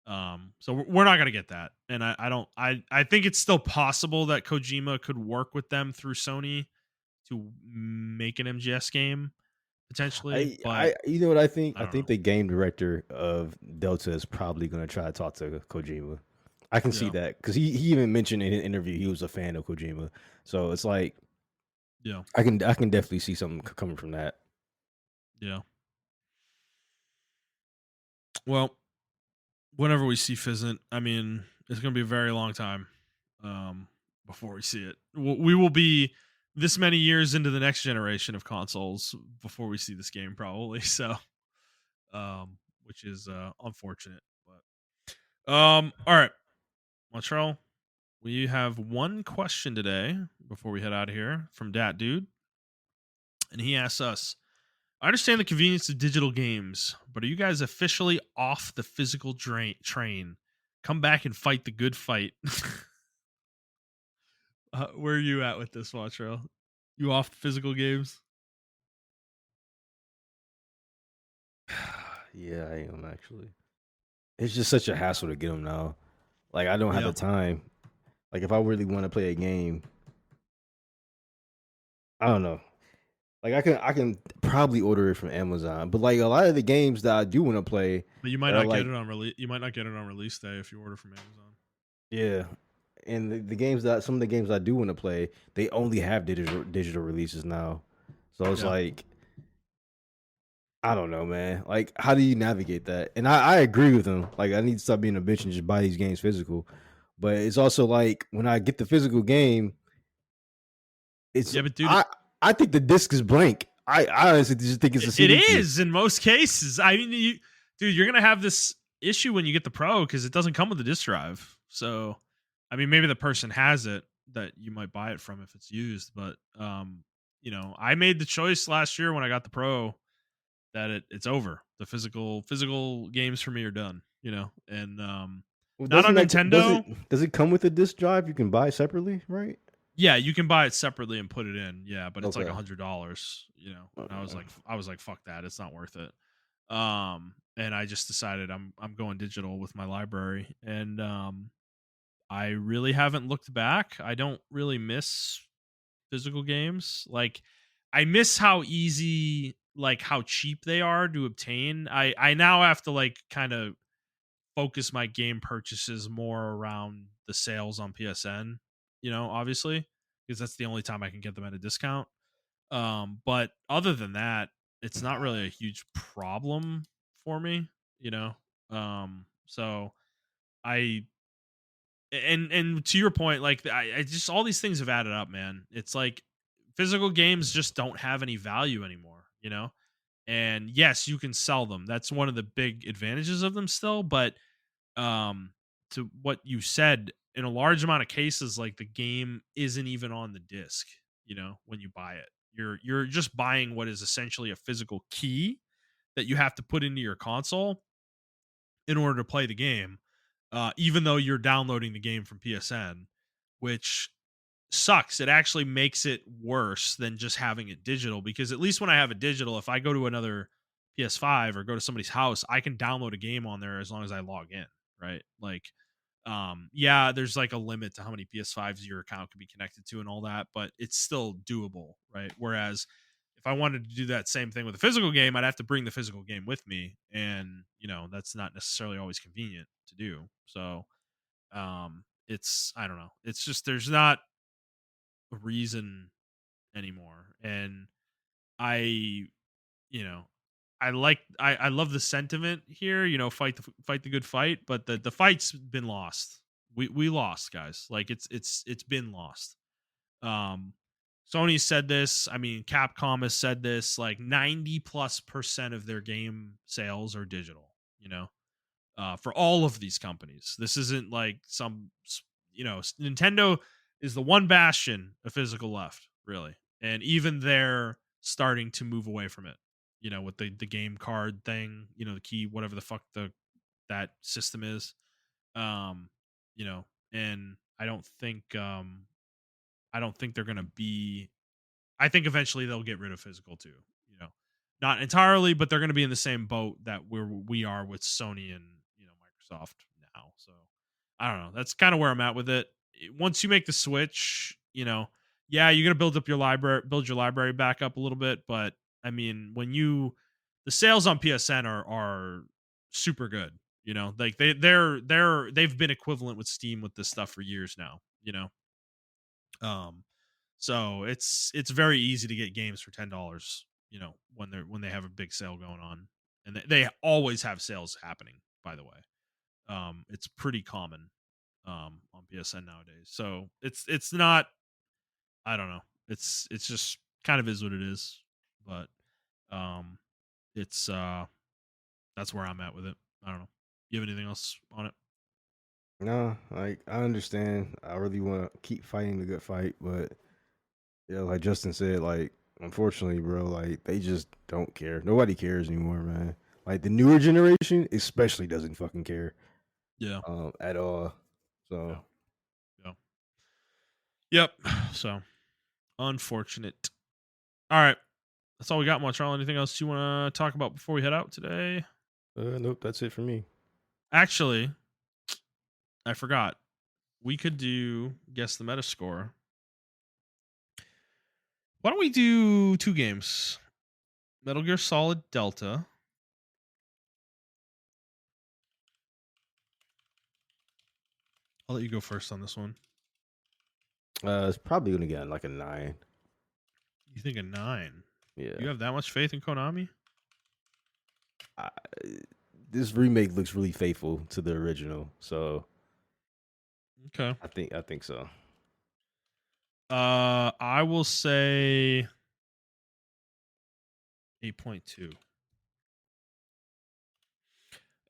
So we're not gonna get that, and I don't. I think it's still possible that Kojima could work with them through Sony to make an MGS game potentially, but You know what I think? I I don't think know. the game director of Delta is probably going to try to talk to Kojima. I can see Yeah, that because he even mentioned in an interview he was a fan of Kojima. So it's like yeah, I can definitely see something coming from that. yeah. Well, whenever we see Fizzant, I mean, it's gonna be a very long time before we see it. We will be this many years into the next generation of consoles before we see this game, probably. So, which is unfortunate, but all right, Montreal. We have one question today before we head out of here from Dat Dude, and he asks us, I understand the convenience of digital games, but are you guys officially off the physical train? Come back and fight the good fight. Where are you at with this, Montreal? You off the physical games? Yeah, I am actually. It's just such a hassle to get them now. Like I don't have Yeah. the time. Like if I really want to play a game, I don't know. Like I can probably order it from Amazon, but like a lot of the games that I do want to play But you might are not get like it on release. You might not get it on release day if you order from Amazon. yeah, and the games that some of the games I do want to play, they only have digital releases now. So it's Yeah. like I don't know, man. Like how do you navigate that? And I agree with them. Like I need to stop being a bitch and just buy these games physical. But it's also like when I get the physical game, it's Yeah, but dude, I think the disc is blank. I honestly just think it's a it CD key. is in most cases. I mean, dude, you're gonna have this issue when you get the Pro because it doesn't come with a disc drive. So, I mean, maybe the person has it that you might buy it from if it's used. But, I made the choice last year when I got the Pro that it's over. The physical games for me are done. And Well, not doesn't on that Nintendo. does it come with a disc drive you can buy separately, right? Yeah, you can buy it separately and put it in. Yeah, but it's like Okay. $100. And Uh, I was like, fuck that. It's not worth it. And I just decided I'm going digital with my library, and I really haven't looked back. I don't really miss physical games. Like, I miss how easy, like how cheap they are to obtain. I now have to like kind of focus my game purchases more around the sales on PSN, obviously, because that's the only time I can get them at a discount. But other than that, it's not really a huge problem for me, you know. So I and to your point, like I just all these things have added up, man. It's like physical games just don't have any value anymore. And yes, you can sell them. That's one of the big advantages of them still, but um to what you said, in a large amount of cases, like the game isn't even on the disc, when you buy it. You're just buying what is essentially a physical key that you have to put into your console in order to play the game, even though you're downloading the game from PSN, which sucks. It actually makes it worse than just having it digital, because at least when I have it digital, if I go to another PS5 or go to somebody's house, I can download a game on there as long as I log in, right? Like, yeah, there's like a limit to how many PS5s your account can be connected to and all that, but it's still doable, right? Whereas if I wanted to do that same thing with a physical game, I'd have to bring the physical game with me, and that's not necessarily always convenient to do. So, it's, I don't know. It's just there's not a reason anymore. And I, you know, I love the sentiment here, fight the good fight, but the fight's been lost. We lost, guys. Like, it's been lost. Um Sony said this, I mean, Capcom has said this, like 90+% of their game sales are digital, for all of these companies. This isn't like Nintendo is the one bastion of physical left, really. And even they're starting to move away from it, with the game card thing, the key, whatever the fuck that system is. Um, you know, and I don't think they're gonna be I think eventually they'll get rid of physical too, you know. Not entirely, but they're gonna be in the same boat that we are with Sony and Microsoft now. So I don't know. That's kind of where I'm at with it. Once you make the switch, yeah, you're gonna build your library back up a little bit. But I mean, the sales on PSN are super good. Like they've been equivalent with Steam with this stuff for years now. Um, so it's very easy to get games for $10. When they have a big sale going on, and they always have sales happening. By the way, it's pretty common on PSN nowadays. So it's not. I don't know. It's just kind of is what it is. But um, it's that's where I'm at with it. I don't know. You have anything else on it? No, like I understand. I really want to keep fighting the good fight, but yeah, like Justin said, like unfortunately, bro, like they just don't care. Nobody cares anymore, man. Like the newer generation, especially, doesn't fucking care Yeah. at all. Yeah. So Yeah. Yep. So unfortunate. All right. That's all we got, Montrell. Anything else you want to talk about before we head out today? nope, that's it for me. Actually, I forgot. We could do guess the meta score. Why don't we do 2 games? Metal Gear Solid Delta. I'll let you go first on this one. It's probably gonna get like a 9. You think a 9? Yeah. You have that much faith in Konami? This remake looks really faithful to the original, so Okay. I think so. I will say 8.2.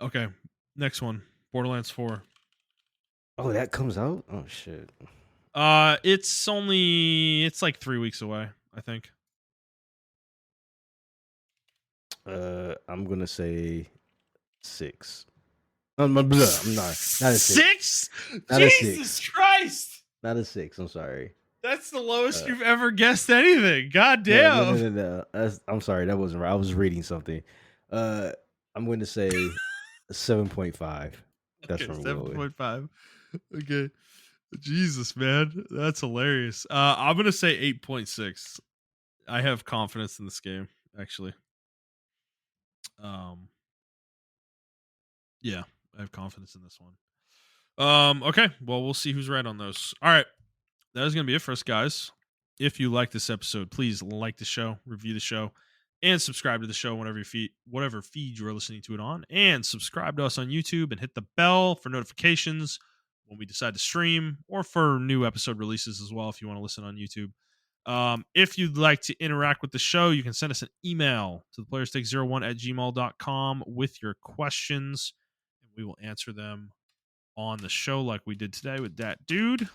Okay. Next one. Borderlands 4. Oh, that comes out? Oh shit. It's like 3 weeks away, I think. I'm gonna say 6. I'm not a 6. 6? Not a Jesus 6. Christ! Not a 6. I'm sorry. That's the lowest you've ever guessed anything. God damn. No. I'm sorry. That wasn't right. I was reading something. I'm going to say 7.5. That's Okay, from 7.5. Okay. Jesus, man. That's hilarious. I'm going to say 8.6. I have confidence in this game, actually. Yeah, I have confidence in this one. Okay. Well, we'll see who's right on those. All right. That is going to be it for us, guys. If you like this episode, please like the show, review the show, and subscribe to the show whatever feed you are listening to it on. And subscribe to us on YouTube and hit the bell for notifications when we decide to stream, or for new episode releases as well if you want to listen on YouTube. If you'd like to interact with the show, you can send us an email to theplayerstake01@gmail.com with your questions, and we will answer them on the show like we did today with that dude.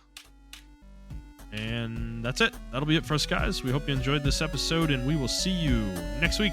And that's it. That'll be it for us, guys. We hope you enjoyed this episode, and we will see you next week.